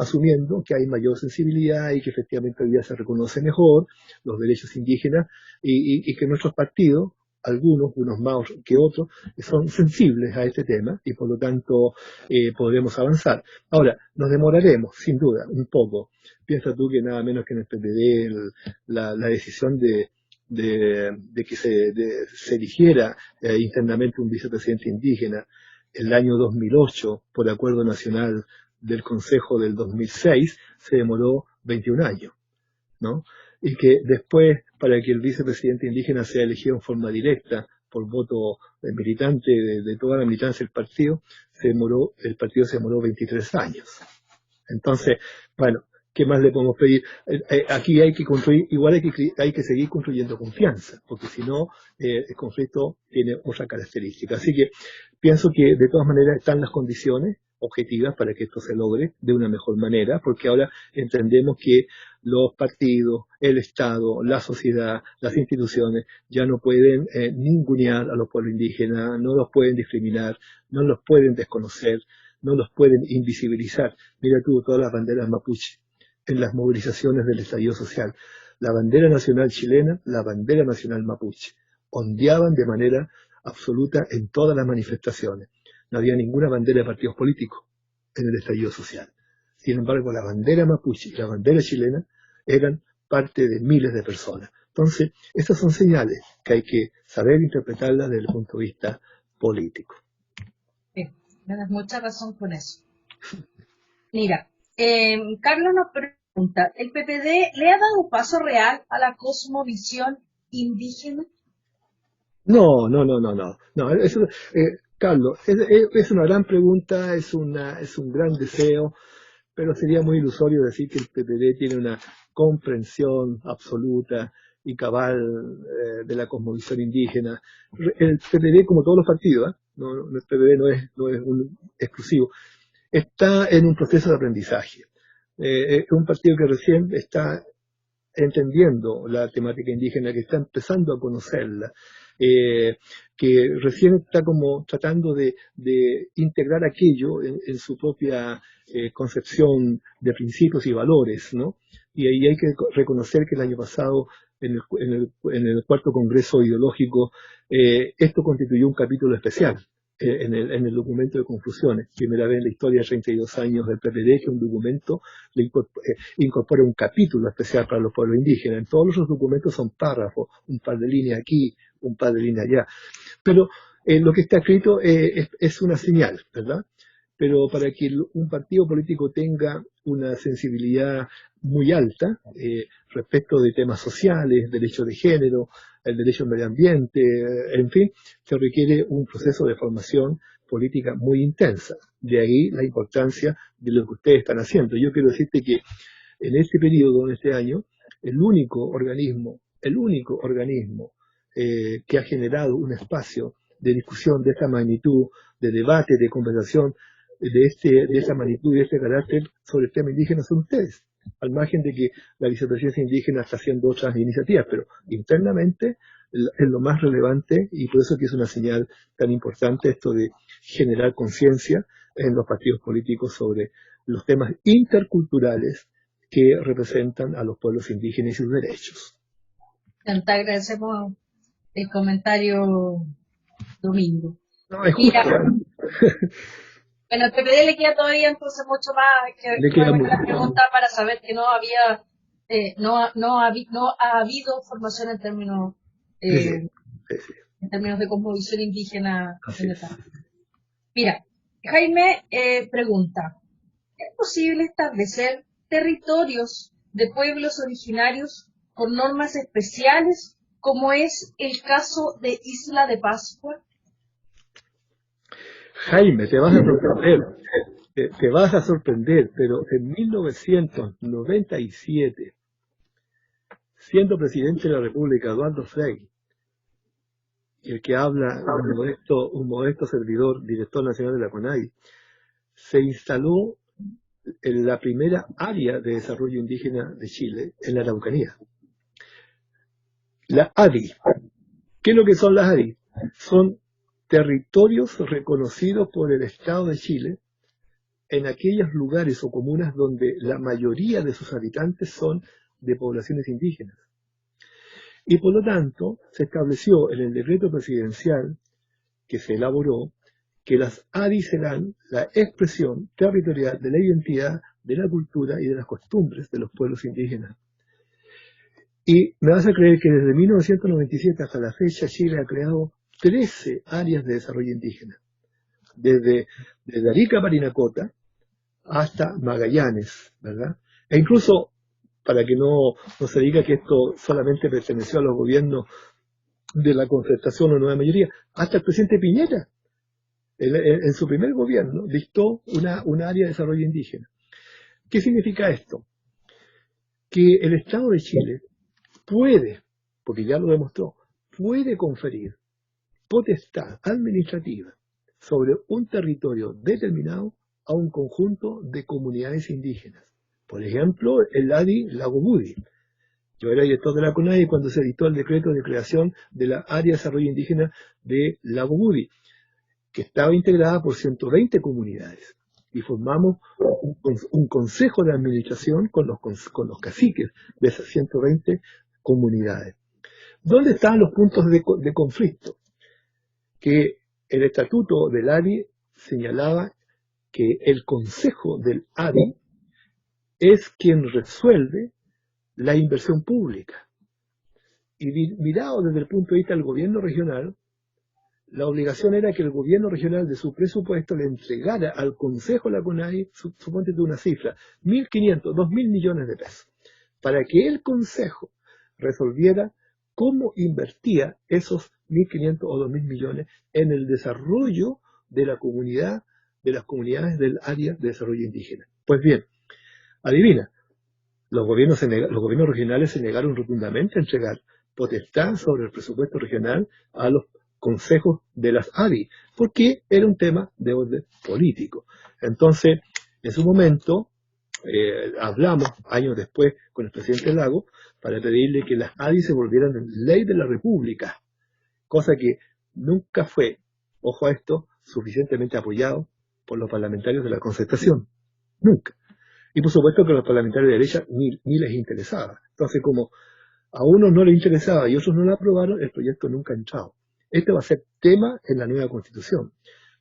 que hay mayor sensibilidad y que efectivamente hoy día se reconoce mejor los derechos indígenas y que nuestros partidos, algunos, unos más que otros, son sensibles a este tema y por lo tanto podremos avanzar. Ahora, nos demoraremos, sin duda, un poco. Piensa tú que nada menos que en el PPD la decisión de que se eligiera internamente un vicepresidente indígena el año 2008 por acuerdo nacional del Consejo del 2006 se demoró 21 años, ¿no? Y que después, para que el vicepresidente indígena sea elegido en forma directa por voto militante de toda la militancia del partido, el partido se demoró 23 años. Entonces, bueno, ¿qué más le podemos pedir? Aquí hay que construir, igual hay que seguir construyendo confianza, porque si no, el conflicto tiene otra característica. Así que pienso que de todas maneras están las condiciones objetivas para que esto se logre de una mejor manera, porque ahora entendemos que los partidos, el Estado, la sociedad, las instituciones ya no pueden ningunear a los pueblos indígenas, no los pueden discriminar, no los pueden desconocer, no los pueden invisibilizar. Mira tú todas las banderas mapuche en las movilizaciones del estallido social. La bandera nacional chilena, la bandera nacional mapuche, ondeaban de manera absoluta en todas las manifestaciones. No había ninguna bandera de partidos políticos en el estallido social. Sin embargo, la bandera mapuche y la bandera chilena eran parte de miles de personas. Entonces, esas son señales que hay que saber interpretarlas desde el punto de vista político. Sí, tienes mucha razón con eso. Mira, Carlos nos pregunta, ¿el PPD le ha dado un paso real a la cosmovisión indígena? No. Eso, Carlos, es una gran pregunta, es un gran deseo, pero sería muy ilusorio decir que el PPD tiene una comprensión absoluta y cabal de la cosmovisión indígena. El PPD, como todos los partidos, el PPD no es un exclusivo, está en un proceso de aprendizaje. Es un partido que recién está entendiendo la temática indígena, que está empezando a conocerla, que recién está como tratando de integrar aquello en su propia concepción de principios y valores, ¿no? Y ahí hay que reconocer que el año pasado, en el cuarto Congreso Ideológico, esto constituyó un capítulo especial en el documento de conclusiones. Primera vez en la historia de 32 años del PPD que un documento incorpora un capítulo especial para los pueblos indígenas. En todos los otros documentos son párrafos, un par de líneas aquí, un par de líneas allá. Pero lo que está escrito es una señal, ¿verdad? Pero para que un partido político tenga una sensibilidad muy alta respecto de temas sociales, derechos de género, el derecho al medio ambiente, en fin, se requiere un proceso de formación política muy intensa. De ahí la importancia de lo que ustedes están haciendo. Yo quiero decirte que en este periodo, en este año, el único organismo que ha generado un espacio de discusión de esta magnitud, de debate, de conversación, de esta magnitud y de este carácter sobre el tema indígena son ustedes. Al margen de que la vicepresidencia indígena está haciendo otras iniciativas, pero internamente es lo más relevante y por eso que es una señal tan importante esto de generar conciencia en los partidos políticos sobre los temas interculturales que representan a los pueblos indígenas y sus derechos. Te agradecemos el comentario, Domingo. No, es justo. Bueno, al PPD le queda todavía entonces mucho más que la pregunta para saber que no ha habido formación en términos en términos de cosmovisión indígena. Mira, Jaime pregunta, ¿es posible establecer territorios de pueblos originarios con normas especiales, como es el caso de Isla de Pascua? Jaime, te vas a sorprender, pero en 1997, siendo presidente de la República, Eduardo Frei, el que habla, un modesto servidor, director nacional de la CONADI, se instaló en la primera área de desarrollo indígena de Chile, en la Araucanía. La ADI. ¿Qué es lo que son las ADI? Son territorios reconocidos por el Estado de Chile en aquellos lugares o comunas donde la mayoría de sus habitantes son de poblaciones indígenas. Y por lo tanto, se estableció en el decreto presidencial que se elaboró que las ADI serán la expresión territorial de la identidad, de la cultura y de las costumbres de los pueblos indígenas. Y me vas a creer que desde 1997 hasta la fecha Chile ha creado 13 áreas de desarrollo indígena, desde Arica a Parinacota hasta Magallanes, ¿verdad? E incluso, para que no se diga que esto solamente perteneció a los gobiernos de la concertación o nueva mayoría, hasta el presidente Piñera, en su primer gobierno, dictó una área de desarrollo indígena. ¿Qué significa esto? Que el Estado de Chile puede, porque ya lo demostró, puede conferir potestad administrativa sobre un territorio determinado a un conjunto de comunidades indígenas. Por ejemplo, el ADI Lago Budi. Yo era director de la CONADI cuando se dictó el decreto de creación de la área de desarrollo indígena de Lago Budi, que estaba integrada por 120 comunidades. Y formamos un consejo de administración con los caciques de esas 120 comunidades. ¿Dónde están los puntos de conflicto? Que el estatuto del ADI señalaba que el consejo del ADI es quien resuelve la inversión pública. Y mirado desde el punto de vista del gobierno regional, la obligación era que el gobierno regional de su presupuesto le entregara al consejo de la CONADI, suponte de una cifra, 1.500, 2.000 millones de pesos, para que el consejo resolviera cómo invertía esos 1.500 o 2.000 millones en el desarrollo de la comunidad, de las comunidades del área de desarrollo indígena. Pues bien, adivina, los gobiernos regionales se negaron rotundamente a entregar potestad sobre el presupuesto regional a los consejos de las ADI, porque era un tema de orden político. Entonces, en su momento, hablamos años después con el presidente Lago para pedirle que las ADI se volvieran ley de la República, cosa que nunca fue, ojo a esto, suficientemente apoyado por los parlamentarios de la Concertación. Nunca. Y por supuesto que a los parlamentarios de derecha ni les interesaba. Entonces, como a unos no les interesaba y otros no lo aprobaron, el proyecto nunca ha entrado. Este va a ser tema en la nueva Constitución.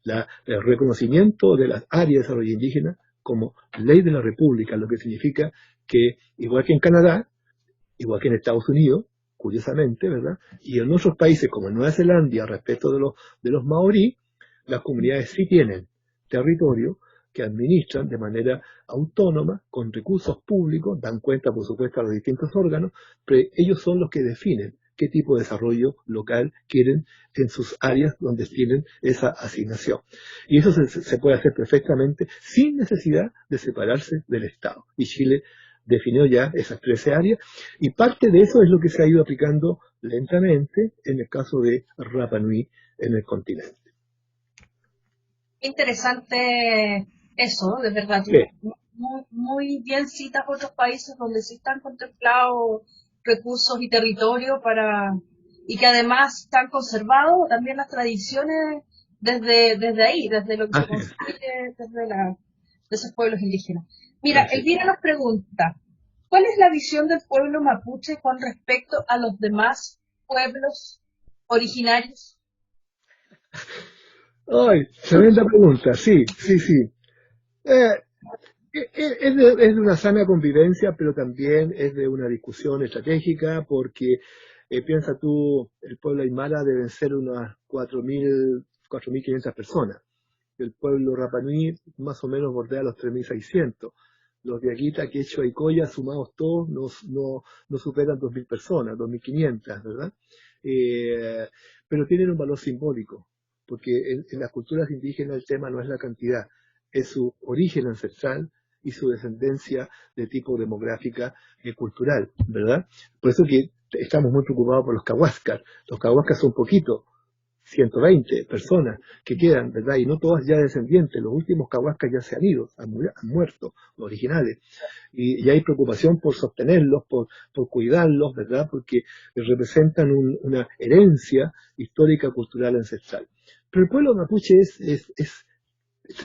El reconocimiento de las áreas de desarrollo indígena como ley de la República, lo que significa que, igual que en Canadá, igual que en Estados Unidos, curiosamente, ¿verdad? Y en otros países como en Nueva Zelanda, respecto de los maorí, las comunidades sí tienen territorio que administran de manera autónoma, con recursos públicos, dan cuenta, por supuesto, a los distintos órganos, pero ellos son los que definen qué tipo de desarrollo local quieren en sus áreas donde tienen esa asignación. Y eso se puede hacer perfectamente sin necesidad de separarse del Estado. Y Chile definió ya esas 13 áreas, y parte de eso es lo que se ha ido aplicando lentamente en el caso de Rapa Nui en el continente. Interesante eso, de verdad. Sí. Muy bien citas otros países donde sí están contemplados recursos y territorio y que además están conservados también las tradiciones desde ahí, desde lo que se construye de esos pueblos indígenas. Mira, Elvira nos pregunta, ¿cuál es la visión del pueblo mapuche con respecto a los demás pueblos originarios? Ay, tremenda pregunta, sí. Es de una sana convivencia, pero también es de una discusión estratégica, porque piensa tú, el pueblo aymara deben ser unas 4.500 personas. El pueblo Rapa Nui más o menos bordea los 3.600. Los de Aguita, Quechua y Coya, sumados todos, no superan 2.000 personas, 2.500, ¿verdad? Pero tienen un valor simbólico, porque en las culturas indígenas el tema no es la cantidad, es su origen ancestral y su descendencia de tipo demográfica y cultural, ¿verdad? Por eso que estamos muy preocupados por los cahuascas. Los cahuascas son poquitos, 120 personas que quedan, ¿verdad? Y no todas ya descendientes. Los últimos cahuascas ya se han ido, han muerto, los originales. Y hay preocupación por sostenerlos, por cuidarlos, ¿verdad? Porque representan una herencia histórica, cultural, ancestral. Pero el pueblo mapuche es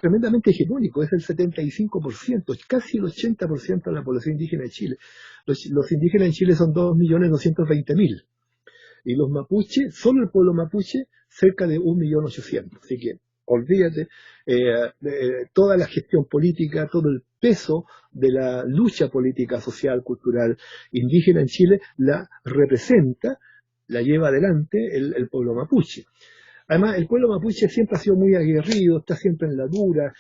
tremendamente hegemónico, es el 75%, casi el 80% de la población indígena de Chile. Los indígenas en Chile son 2.220.000. Y los mapuches, solo el pueblo mapuche, cerca de 1.800.000. Así que, olvídate, toda la gestión política, todo el peso de la lucha política, social, cultural indígena en Chile la representa, la lleva adelante el pueblo mapuche. Además, el pueblo mapuche siempre ha sido muy aguerrido, está siempre en la dura,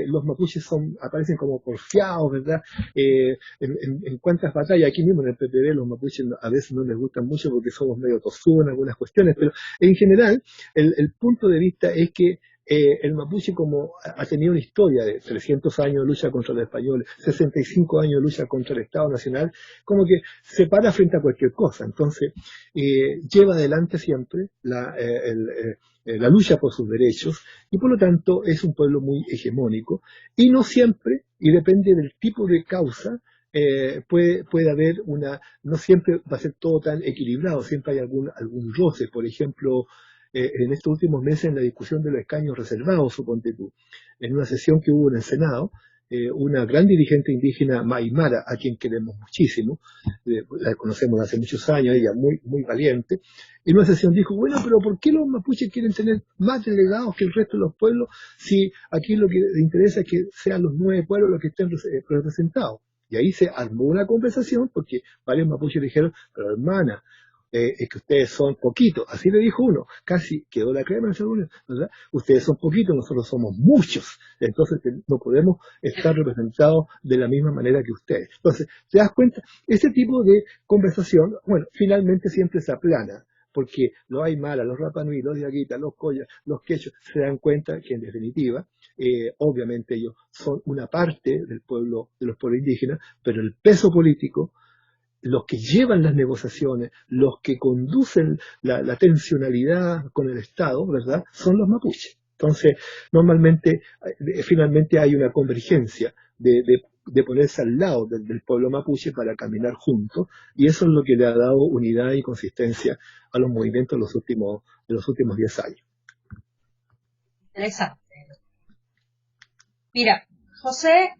los mapuches aparecen como porfiados, ¿verdad? En cuántas batallas, aquí mismo en el PPD los mapuches a veces no les gustan mucho porque somos medio tosudos en algunas cuestiones, pero en general el punto de vista es que el mapuche, como ha tenido una historia de 300 años de lucha contra los españoles, 65 años de lucha contra el Estado Nacional, como que se para frente a cualquier cosa. Entonces, lleva adelante siempre la lucha por sus derechos, y por lo tanto es un pueblo muy hegemónico, y no siempre, y depende del tipo de causa, puede haber no siempre va a ser todo tan equilibrado, siempre hay algún roce. Por ejemplo, en estos últimos meses, en la discusión de los escaños reservados, suponte tú, en una sesión que hubo en el Senado, una gran dirigente indígena Maimara, a quien queremos muchísimo, la conocemos hace muchos años, ella muy valiente, en una sesión dijo, bueno, pero ¿por qué los mapuches quieren tener más delegados que el resto de los pueblos si aquí lo que les interesa es que sean los 9 pueblos los que estén representados? Y ahí se armó una conversación porque varios mapuches dijeron, pero hermana, es que ustedes son poquitos, así le dijo uno, casi quedó la crema en esa reunión, ¿verdad? Ustedes son poquitos, nosotros somos muchos, entonces no podemos estar representados de la misma manera que ustedes. Entonces, ¿te das cuenta? Ese tipo de conversación, bueno, finalmente siempre se aplana, porque los Aymara, los Rapanui, los Diaguita, los Colla, los Quechos, se dan cuenta que en definitiva, obviamente ellos son una parte del pueblo, de los pueblos indígenas, pero el peso político, los que llevan las negociaciones, los que conducen la tensionalidad con el Estado, ¿verdad?, son los mapuches. Entonces, normalmente, finalmente hay una convergencia de ponerse al lado del pueblo mapuche para caminar juntos, y eso es lo que le ha dado unidad y consistencia a los movimientos de los últimos 10 años. Interesante. Mira, José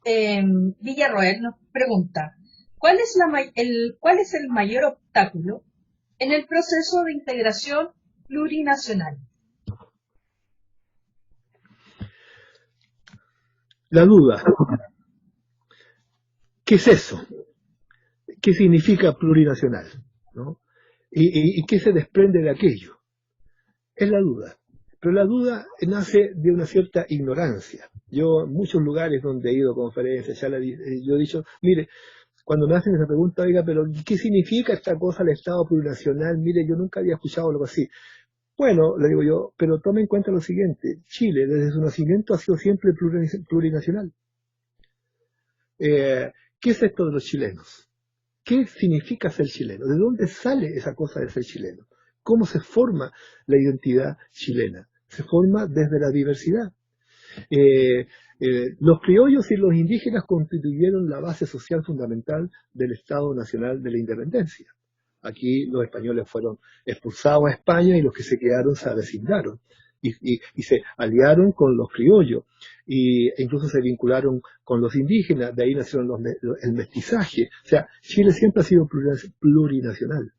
Villarroel nos pregunta, ¿cuál es el mayor obstáculo en el proceso de integración plurinacional? La duda. ¿Qué es eso? ¿Qué significa plurinacional? ¿No? ¿Y qué se desprende de aquello? Es la duda. Pero la duda nace de una cierta ignorancia. Yo en muchos lugares donde he ido a conferencias, yo he dicho, mire, cuando me hacen esa pregunta, oiga, pero ¿qué significa esta cosa del Estado plurinacional? Mire, yo nunca había escuchado algo así. Bueno, le digo yo, pero tome en cuenta lo siguiente, Chile desde su nacimiento ha sido siempre plurinacional. ¿Qué es esto de los chilenos? ¿Qué significa ser chileno? ¿De dónde sale esa cosa de ser chileno? ¿Cómo se forma la identidad chilena? Se forma desde la diversidad. Los criollos y los indígenas constituyeron la base social fundamental del Estado Nacional de la Independencia. Aquí los españoles fueron expulsados a España y los que se quedaron se avecindaron y se aliaron con los criollos e incluso se vincularon con los indígenas, de ahí nacieron el mestizaje. O sea, Chile siempre ha sido plurinacional.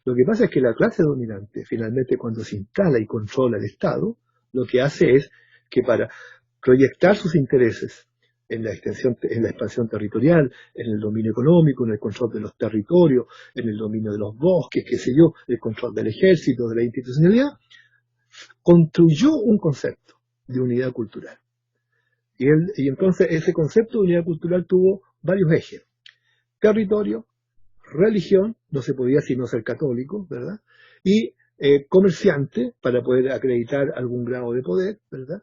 Lo que pasa es que la clase dominante, finalmente, cuando se instala y controla el Estado, lo que hace es que para proyectar sus intereses en la expansión territorial, en el dominio económico, en el control de los territorios, en el dominio de los bosques, qué sé yo, el control del ejército, de la institucionalidad, construyó un concepto de unidad cultural. Y entonces ese concepto de unidad cultural tuvo varios ejes. Territorio, religión, no se podía sino ser católico, ¿verdad? Y comerciante, para poder acreditar algún grado de poder, ¿verdad?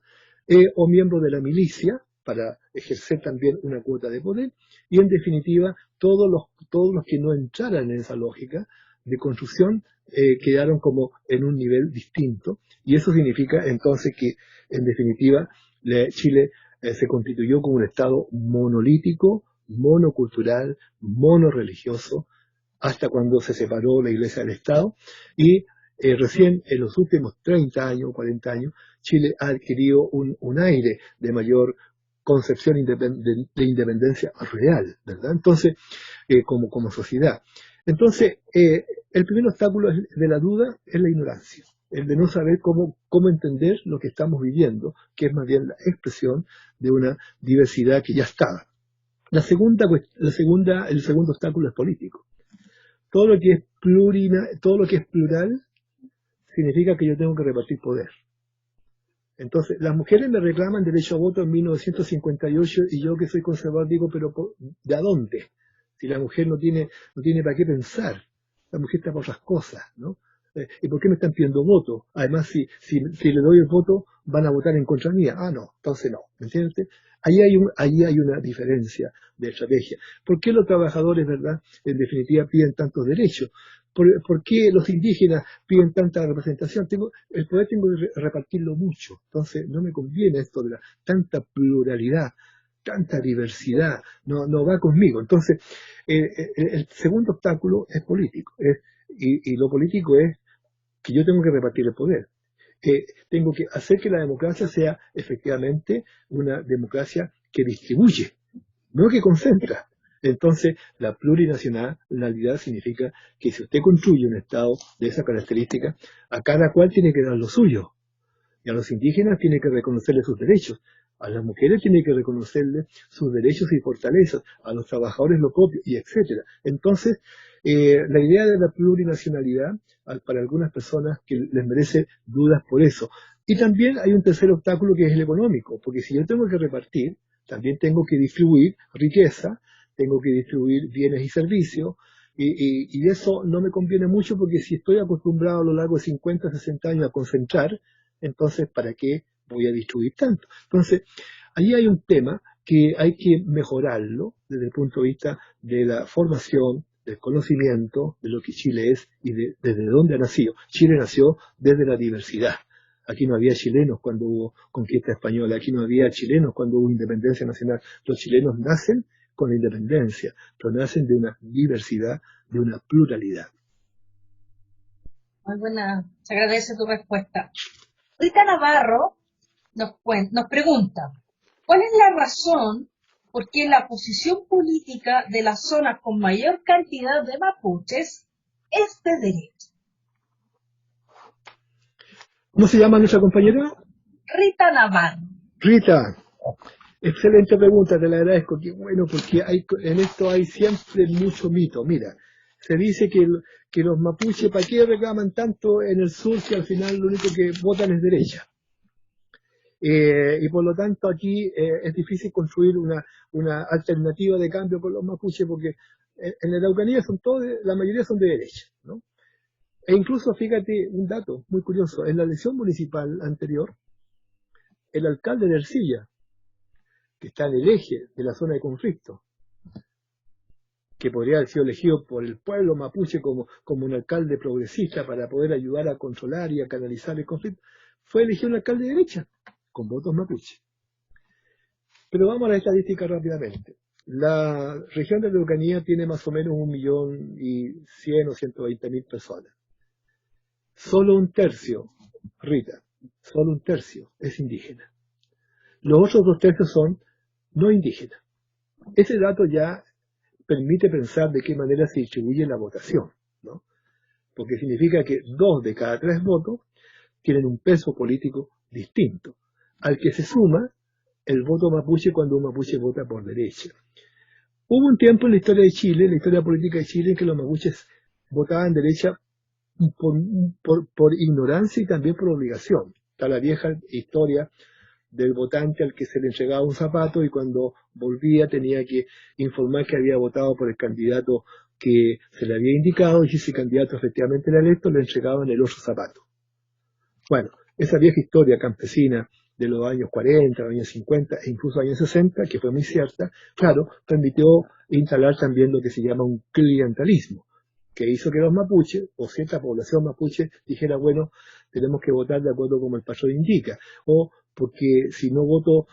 O miembro de la milicia, para ejercer también una cuota de poder, y en definitiva, todos los que no entraran en esa lógica de construcción quedaron como en un nivel distinto, y eso significa entonces que, en definitiva, Chile se constituyó como un Estado monolítico, monocultural, monoreligioso, hasta cuando se separó la Iglesia del Estado, y recién en los últimos 30 años, 40 años, Chile ha adquirido un aire de mayor concepción de independencia real, ¿verdad? Entonces, como sociedad. Entonces, el primer obstáculo de la duda es la ignorancia, el de no saber cómo entender lo que estamos viviendo, que es más bien la expresión de una diversidad que ya estaba. El segundo obstáculo es político. Todo lo que es plural significa que yo tengo que repartir poder. Entonces, las mujeres me reclaman derecho a voto en 1958 y yo que soy conservador digo, pero ¿de a dónde? Si la mujer no tiene para qué pensar, la mujer está por otras cosas, ¿no? ¿Y por qué me están pidiendo voto? Además, si le doy el voto, van a votar en contra mía. Ah, no, entonces no, ¿me entiendes? Ahí hay una diferencia de estrategia. ¿Por qué los trabajadores, verdad, en definitiva piden tantos derechos? ¿Por qué los indígenas piden tanta representación? El poder tengo que repartirlo mucho. Entonces, no me conviene esto de tanta pluralidad, tanta diversidad. No va conmigo. Entonces, el segundo obstáculo es político. Y lo político es que yo tengo que repartir el poder. Tengo que hacer que la democracia sea efectivamente una democracia que distribuye, no que concentra. Entonces, la plurinacionalidad significa que si usted construye un Estado de esa característica, a cada cual tiene que dar lo suyo. Y a los indígenas tiene que reconocerle sus derechos. A las mujeres tiene que reconocerles sus derechos y fortalezas, a los trabajadores lo propio, y etcétera. Entonces, la idea de la plurinacionalidad, para algunas personas que les merece dudas por eso. Y también hay un tercer obstáculo que es el económico, porque si yo tengo que repartir, también tengo que distribuir riqueza, tengo que distribuir bienes y servicios, y eso no me conviene mucho porque si estoy acostumbrado a lo largo de 50, 60 años a concentrar, entonces ¿para qué voy a distribuir tanto? Entonces, allí hay un tema que hay que mejorarlo desde el punto de vista de la formación, del conocimiento de lo que Chile es y desde dónde ha nacido. Chile nació desde la diversidad. Aquí no había chilenos cuando hubo conquista española, aquí no había chilenos cuando hubo independencia nacional. Los chilenos nacen con la independencia, pero nacen de una diversidad, de una pluralidad. Muy buena, se agradece tu respuesta. Rita Navarro nos pregunta, ¿cuál es la razón por qué la posición política de las zonas con mayor cantidad de mapuches es de derecha? ¿Cómo se llama nuestra compañera? Rita Navarro. Rita, excelente pregunta, te la agradezco. Qué bueno, porque en esto hay siempre mucho mito. Mira, se dice que los mapuches, ¿para qué reclaman tanto en el sur si al final lo único que votan es derecha? Y por lo tanto aquí es difícil construir una alternativa de cambio con los mapuches porque en la Araucanía la mayoría son de derecha, ¿no? E incluso, fíjate, un dato muy curioso, en la elección municipal anterior, el alcalde de Ercilla, que está en el eje de la zona de conflicto, que podría haber sido elegido por el pueblo mapuche como un alcalde progresista para poder ayudar a controlar y a canalizar el conflicto, fue elegido un alcalde de derecha, con votos mapuche. Pero vamos a la estadística rápidamente. La región de Araucanía tiene más o menos 1.100.000 o 120.000 personas. Solo un tercio, Rita, solo un tercio es indígena. Los otros 2 tercios son no indígenas. Ese dato ya permite pensar de qué manera se distribuye la votación, ¿no? Porque significa que 2 de cada 3 votos tienen un peso político distinto, al que se suma el voto mapuche cuando un mapuche vota por derecha. Hubo un tiempo en la historia de Chile, en la historia política de Chile, en que los mapuches votaban derecha por ignorancia y también por obligación. Está la vieja historia del votante al que se le entregaba un zapato y cuando volvía tenía que informar que había votado por el candidato que se le había indicado y si ese candidato efectivamente era electo le entregaban el otro zapato. Bueno, esa vieja historia campesina de los años 40, años 50 e incluso años 60, que fue muy cierta, claro, permitió instalar también lo que se llama un clientelismo, que hizo que los mapuches, o cierta población mapuche, dijera, bueno, tenemos que votar de acuerdo como el patrón indica, o porque si no voto,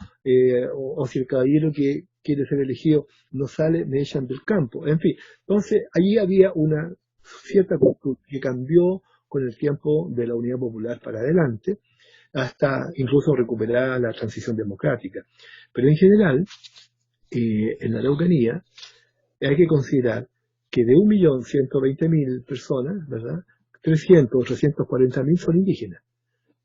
o si el caballero que quiere ser elegido no sale, me echan del campo. En fin, entonces allí había una cierta cultura que cambió con el tiempo de la Unidad Popular para adelante, hasta incluso recuperar la transición democrática. Pero en general, en la Araucanía, hay que considerar que de 1.120.000 personas, ¿verdad?, 300 o 340.000 son indígenas,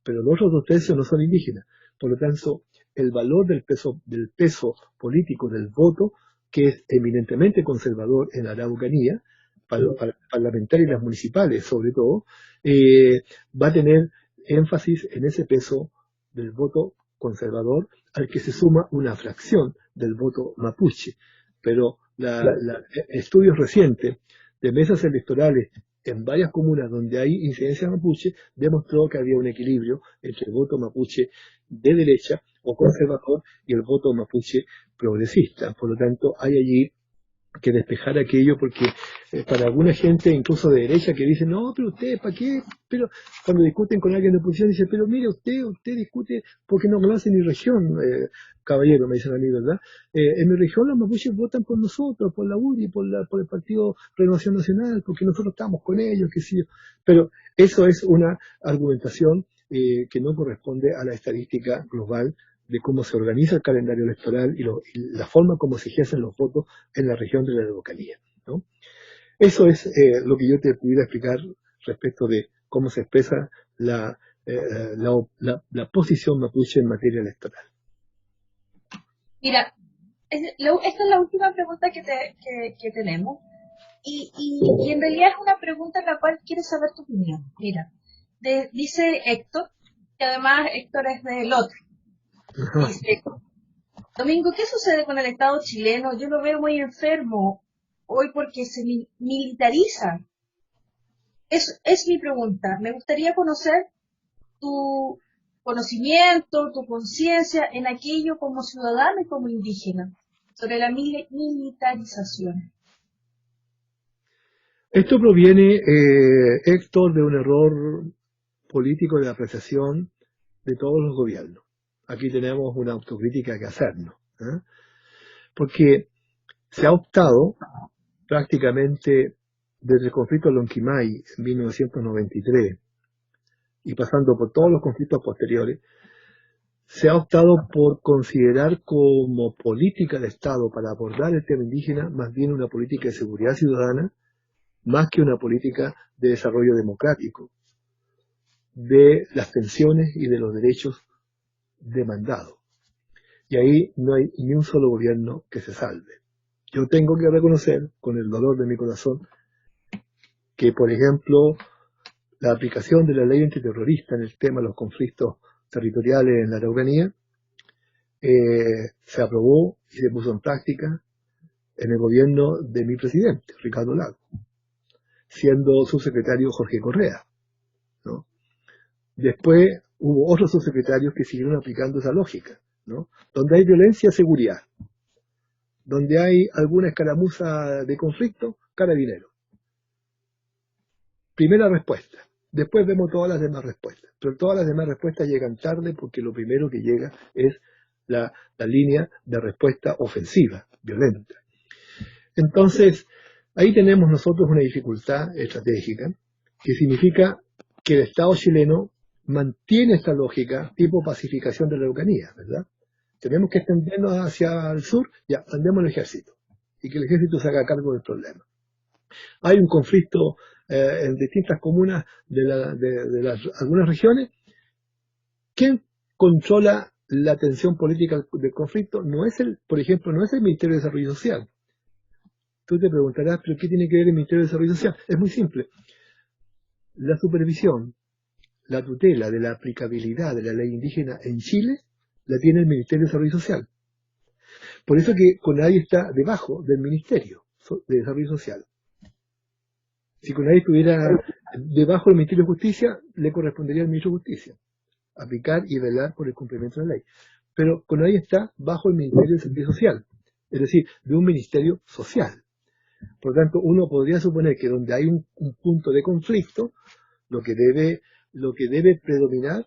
pero los otros 2 tercios no son indígenas. Por lo tanto, el valor del peso político del voto, que es eminentemente conservador en la Araucanía, para los parlamentarios y las municipales sobre todo, va a tener énfasis en ese peso del voto conservador al que se suma una fracción del voto mapuche. Pero estudios recientes de mesas electorales en varias comunas donde hay incidencia mapuche demostró que había un equilibrio entre el voto mapuche de derecha o conservador y el voto mapuche progresista. Por lo tanto, hay allí que despejar aquello porque para alguna gente incluso de derecha que dice no, pero usted, ¿para qué? Pero cuando discuten con alguien de oposición dice, pero mire, usted discute porque no conoce mi región, caballero, me dicen a mí, ¿verdad? En mi región los mapuches votan por nosotros, por la UDI, por el Partido Renovación Nacional, porque nosotros estamos con ellos, qué sé yo. Pero eso es una argumentación que no corresponde a la estadística global de cómo se organiza el calendario electoral y la forma como se ejercen los votos en la región de la Araucanía, ¿no? Eso es lo que yo te pudiera explicar respecto de cómo se expresa la posición mapuche en materia electoral. Mira, esta es la última pregunta que tenemos. Y en realidad es una pregunta en la cual quiero saber tu opinión. Mira, dice Héctor, que además Héctor es del otro. Dice, Domingo, ¿qué sucede con el Estado chileno? Yo lo veo muy enfermo hoy porque se militariza. Es mi pregunta. Me gustaría conocer tu conocimiento, tu conciencia en aquello como ciudadano y como indígena sobre la militarización. Esto proviene, Héctor, de un error político de apreciación de todos los gobiernos. Aquí tenemos una autocrítica que hacernos, ¿eh? Porque se ha optado prácticamente desde el conflicto de Lonquimay en 1993 y pasando por todos los conflictos posteriores, se ha optado por considerar como política de Estado para abordar el tema indígena más bien una política de seguridad ciudadana más que una política de desarrollo democrático, de las pensiones y de los derechos demandados. Y ahí no hay ni un solo gobierno que se salve. Yo tengo que reconocer, con el dolor de mi corazón, que, por ejemplo, la aplicación de la ley antiterrorista en el tema de los conflictos territoriales en la Araucanía se aprobó y se puso en práctica en el gobierno de mi presidente, Ricardo Lagos, siendo subsecretario Jorge Correa, ¿no? Después hubo otros subsecretarios que siguieron aplicando esa lógica, ¿no? Donde hay violencia, seguridad. Donde hay alguna escaramuza de conflicto, Carabineros. Primera respuesta. Después vemos todas las demás respuestas. Pero todas las demás respuestas llegan tarde porque lo primero que llega es la línea de respuesta ofensiva, violenta. Entonces, ahí tenemos nosotros una dificultad estratégica que significa que el Estado chileno mantiene esta lógica tipo pacificación de la Araucanía, ¿verdad? Tenemos que extendernos hacia el sur, ya, mandemos el ejército y que el ejército se haga cargo del problema. Hay un conflicto en distintas comunas de algunas regiones. ¿Quién controla la tensión política del conflicto? No es por ejemplo, no es el Ministerio de Desarrollo Social. Tú te preguntarás, ¿pero qué tiene que ver el Ministerio de Desarrollo Social? Es muy simple. La supervisión, la tutela de la aplicabilidad de la ley indígena en Chile la tiene el Ministerio de Desarrollo Social. Por eso que CONADI está debajo del Ministerio de Desarrollo Social. Si CONADI estuviera debajo del Ministerio de Justicia, le correspondería al Ministro de Justicia aplicar y velar por el cumplimiento de la ley. Pero CONADI está bajo el Ministerio de Servicio Social, es decir, de un ministerio social. Por lo tanto, uno podría suponer que donde hay un punto de conflicto, lo que debe predominar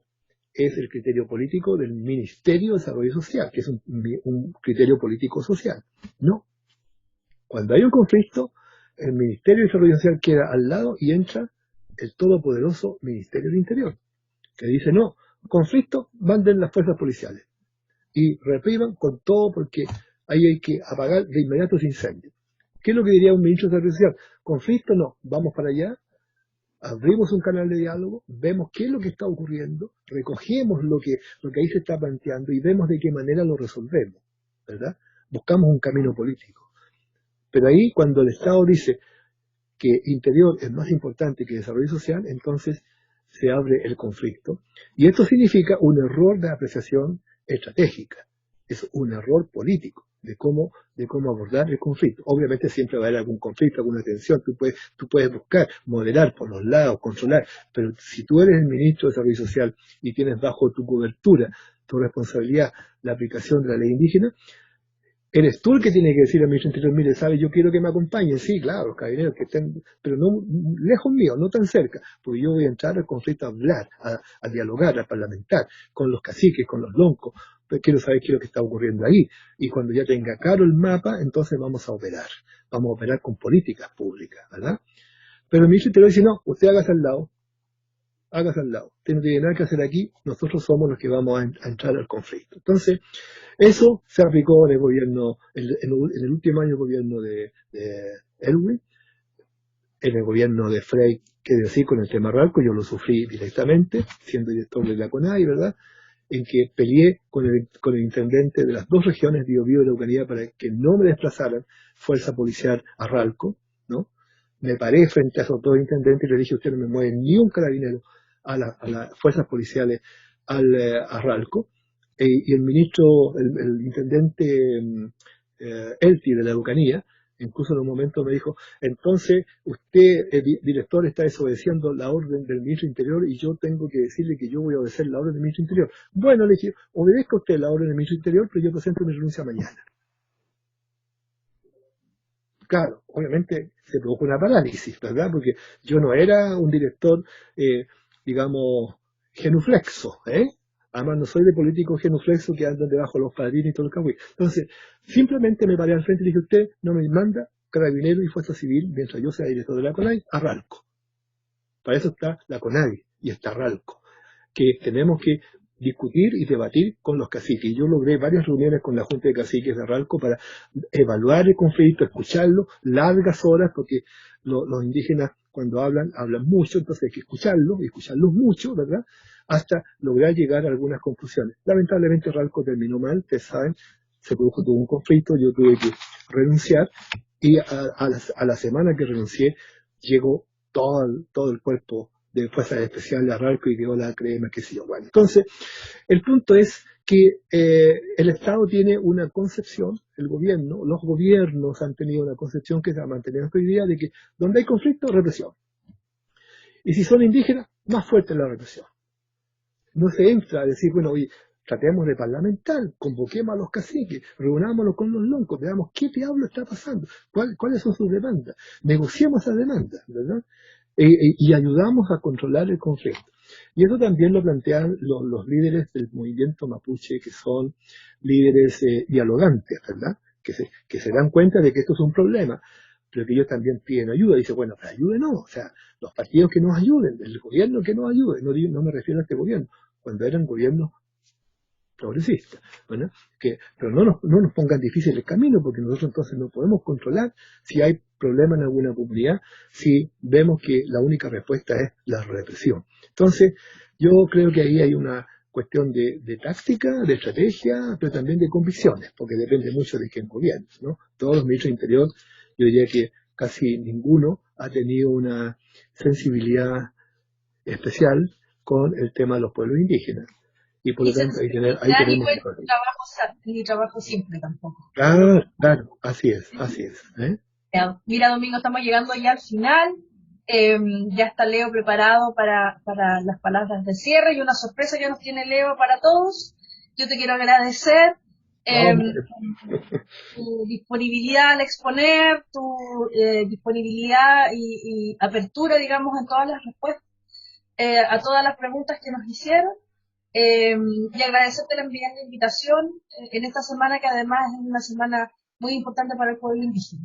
es el criterio político del Ministerio de Desarrollo Social, que es un criterio político social. No. Cuando hay un conflicto, el Ministerio de Desarrollo Social queda al lado y entra el todopoderoso Ministerio del Interior, que dice, no, conflicto, manden las fuerzas policiales y repriman con todo porque ahí hay que apagar de inmediato ese incendio. ¿Qué es lo que diría un ministro de Desarrollo Social? Conflicto, no, vamos para allá, abrimos un canal de diálogo, vemos qué es lo que está ocurriendo, recogemos lo que ahí se está planteando y vemos de qué manera lo resolvemos, ¿verdad? Buscamos un camino político. Pero ahí, cuando el Estado dice que interior es más importante que desarrollo social, entonces se abre el conflicto. Y esto significa un error de apreciación estratégica, es un error político de cómo abordar el conflicto. Obviamente siempre va a haber algún conflicto, alguna tensión, tú puedes buscar, moderar por los lados, controlar, pero si tú eres el ministro de Desarrollo Social y tienes bajo tu cobertura, tu responsabilidad, la aplicación de la ley indígena, eres tú el que tiene que decir al ministro Interior, mire, ¿sabe? Yo quiero que me acompañen, sí, claro, los carabineros que estén, pero no lejos mío, no tan cerca, porque yo voy a entrar al conflicto a hablar, a dialogar, a parlamentar, con los caciques, con los loncos, pero quiero saber qué es lo que está ocurriendo ahí, y cuando ya tenga claro el mapa, entonces vamos a operar con políticas públicas, ¿verdad? Pero el ministro Interior dice, no, usted hágase al lado, usted no tiene nada que hacer aquí, nosotros somos los que vamos a entrar al conflicto. Entonces, eso se aplicó en el gobierno, en el último año del gobierno de Elwin, en el gobierno de Frey, que decir con el tema Ralco, yo lo sufrí directamente, siendo director de la CONADI, ¿verdad? en que peleé con el intendente de las dos regiones, Biobío y Araucanía, para que no me desplazaran fuerza policial a Ralco, ¿no? Me paré frente a esos dos intendentes y le dije: usted no me mueve ni un carabinero a las fuerzas policiales a Ralco. Y el ministro, el intendente Elti de la Araucanía, incluso en un momento me dijo: entonces usted, director, está desobedeciendo la orden del ministro del Interior y yo tengo que decirle que yo voy a obedecer la orden del ministro del Interior. Bueno, le dije: obedezca usted la orden del ministro del Interior, pero yo presento mi renuncia mañana. Claro, obviamente se produjo una parálisis, ¿verdad? Porque yo no era un director, digamos, genuflexo, ¿eh? Además, no soy de político genuflexo que andan debajo de los padrinos y todo el cagüey. Entonces, simplemente me paré al frente y dije: usted no me manda carabinero y fuerza civil mientras yo sea director de la CONADI a Ralco. Para eso está la CONADI y está Ralco, que tenemos que discutir y debatir con los caciques. Yo logré varias reuniones con la Junta de Caciques de Ralco para evaluar el conflicto, escucharlo, largas horas, porque los indígenas cuando hablan mucho, entonces hay que escucharlos mucho, ¿verdad? Hasta lograr llegar a algunas conclusiones. Lamentablemente Ralco terminó mal, ustedes saben, se produjo todo un conflicto, yo tuve que renunciar, y a la semana que renuncié llegó todo el cuerpo de fuerzas especiales a Ralco y quedó la crema, qué sé yo. Bueno, entonces, el punto es que el Estado tiene una concepción, el gobierno, los gobiernos han tenido una concepción que se ha mantenido hasta hoy día, de que donde hay conflicto, represión. Y si son indígenas, más fuerte la represión. No se entra a decir: bueno, oye, tratemos de parlamentar, convoquemos a los caciques, reunámonos con los loncos, veamos qué diablo está pasando, cuáles son sus demandas, negociemos esas demandas, ¿verdad? Y ayudamos a controlar el conflicto. Y eso también lo plantean los líderes del movimiento mapuche, que son líderes dialogantes, ¿verdad? Que se dan cuenta de que esto es un problema, pero que ellos también piden ayuda. Dice: bueno, pero ayúdenos, o sea, los partidos que nos ayuden, el gobierno que nos ayude. No me refiero a este gobierno, cuando eran gobiernos progresistas, ¿verdad? Pero no nos pongan difícil el camino, porque nosotros entonces no podemos controlar si hay problema en alguna comunidad, si vemos que la única respuesta es la represión. Entonces, yo creo que ahí hay una cuestión de táctica, de estrategia, pero también de convicciones, porque depende mucho de quién gobierne, ¿no? Todos los ministros de Interior, yo diría que casi ninguno ha tenido una sensibilidad especial con el tema de los pueblos indígenas. Y por lo tanto, ahí tenemos ni trabajo simple tampoco. Claro, así es. ¿Eh? Mira, Domingo, estamos llegando ya al final. Ya está Leo preparado para las palabras de cierre y una sorpresa que nos tiene Leo para todos. Yo te quiero agradecer tu disponibilidad al exponer, tu disponibilidad y apertura, digamos, en todas las respuestas a todas las preguntas que nos hicieron. Y agradecerte la invitación en esta semana, que además es una semana muy importante para el pueblo indígena.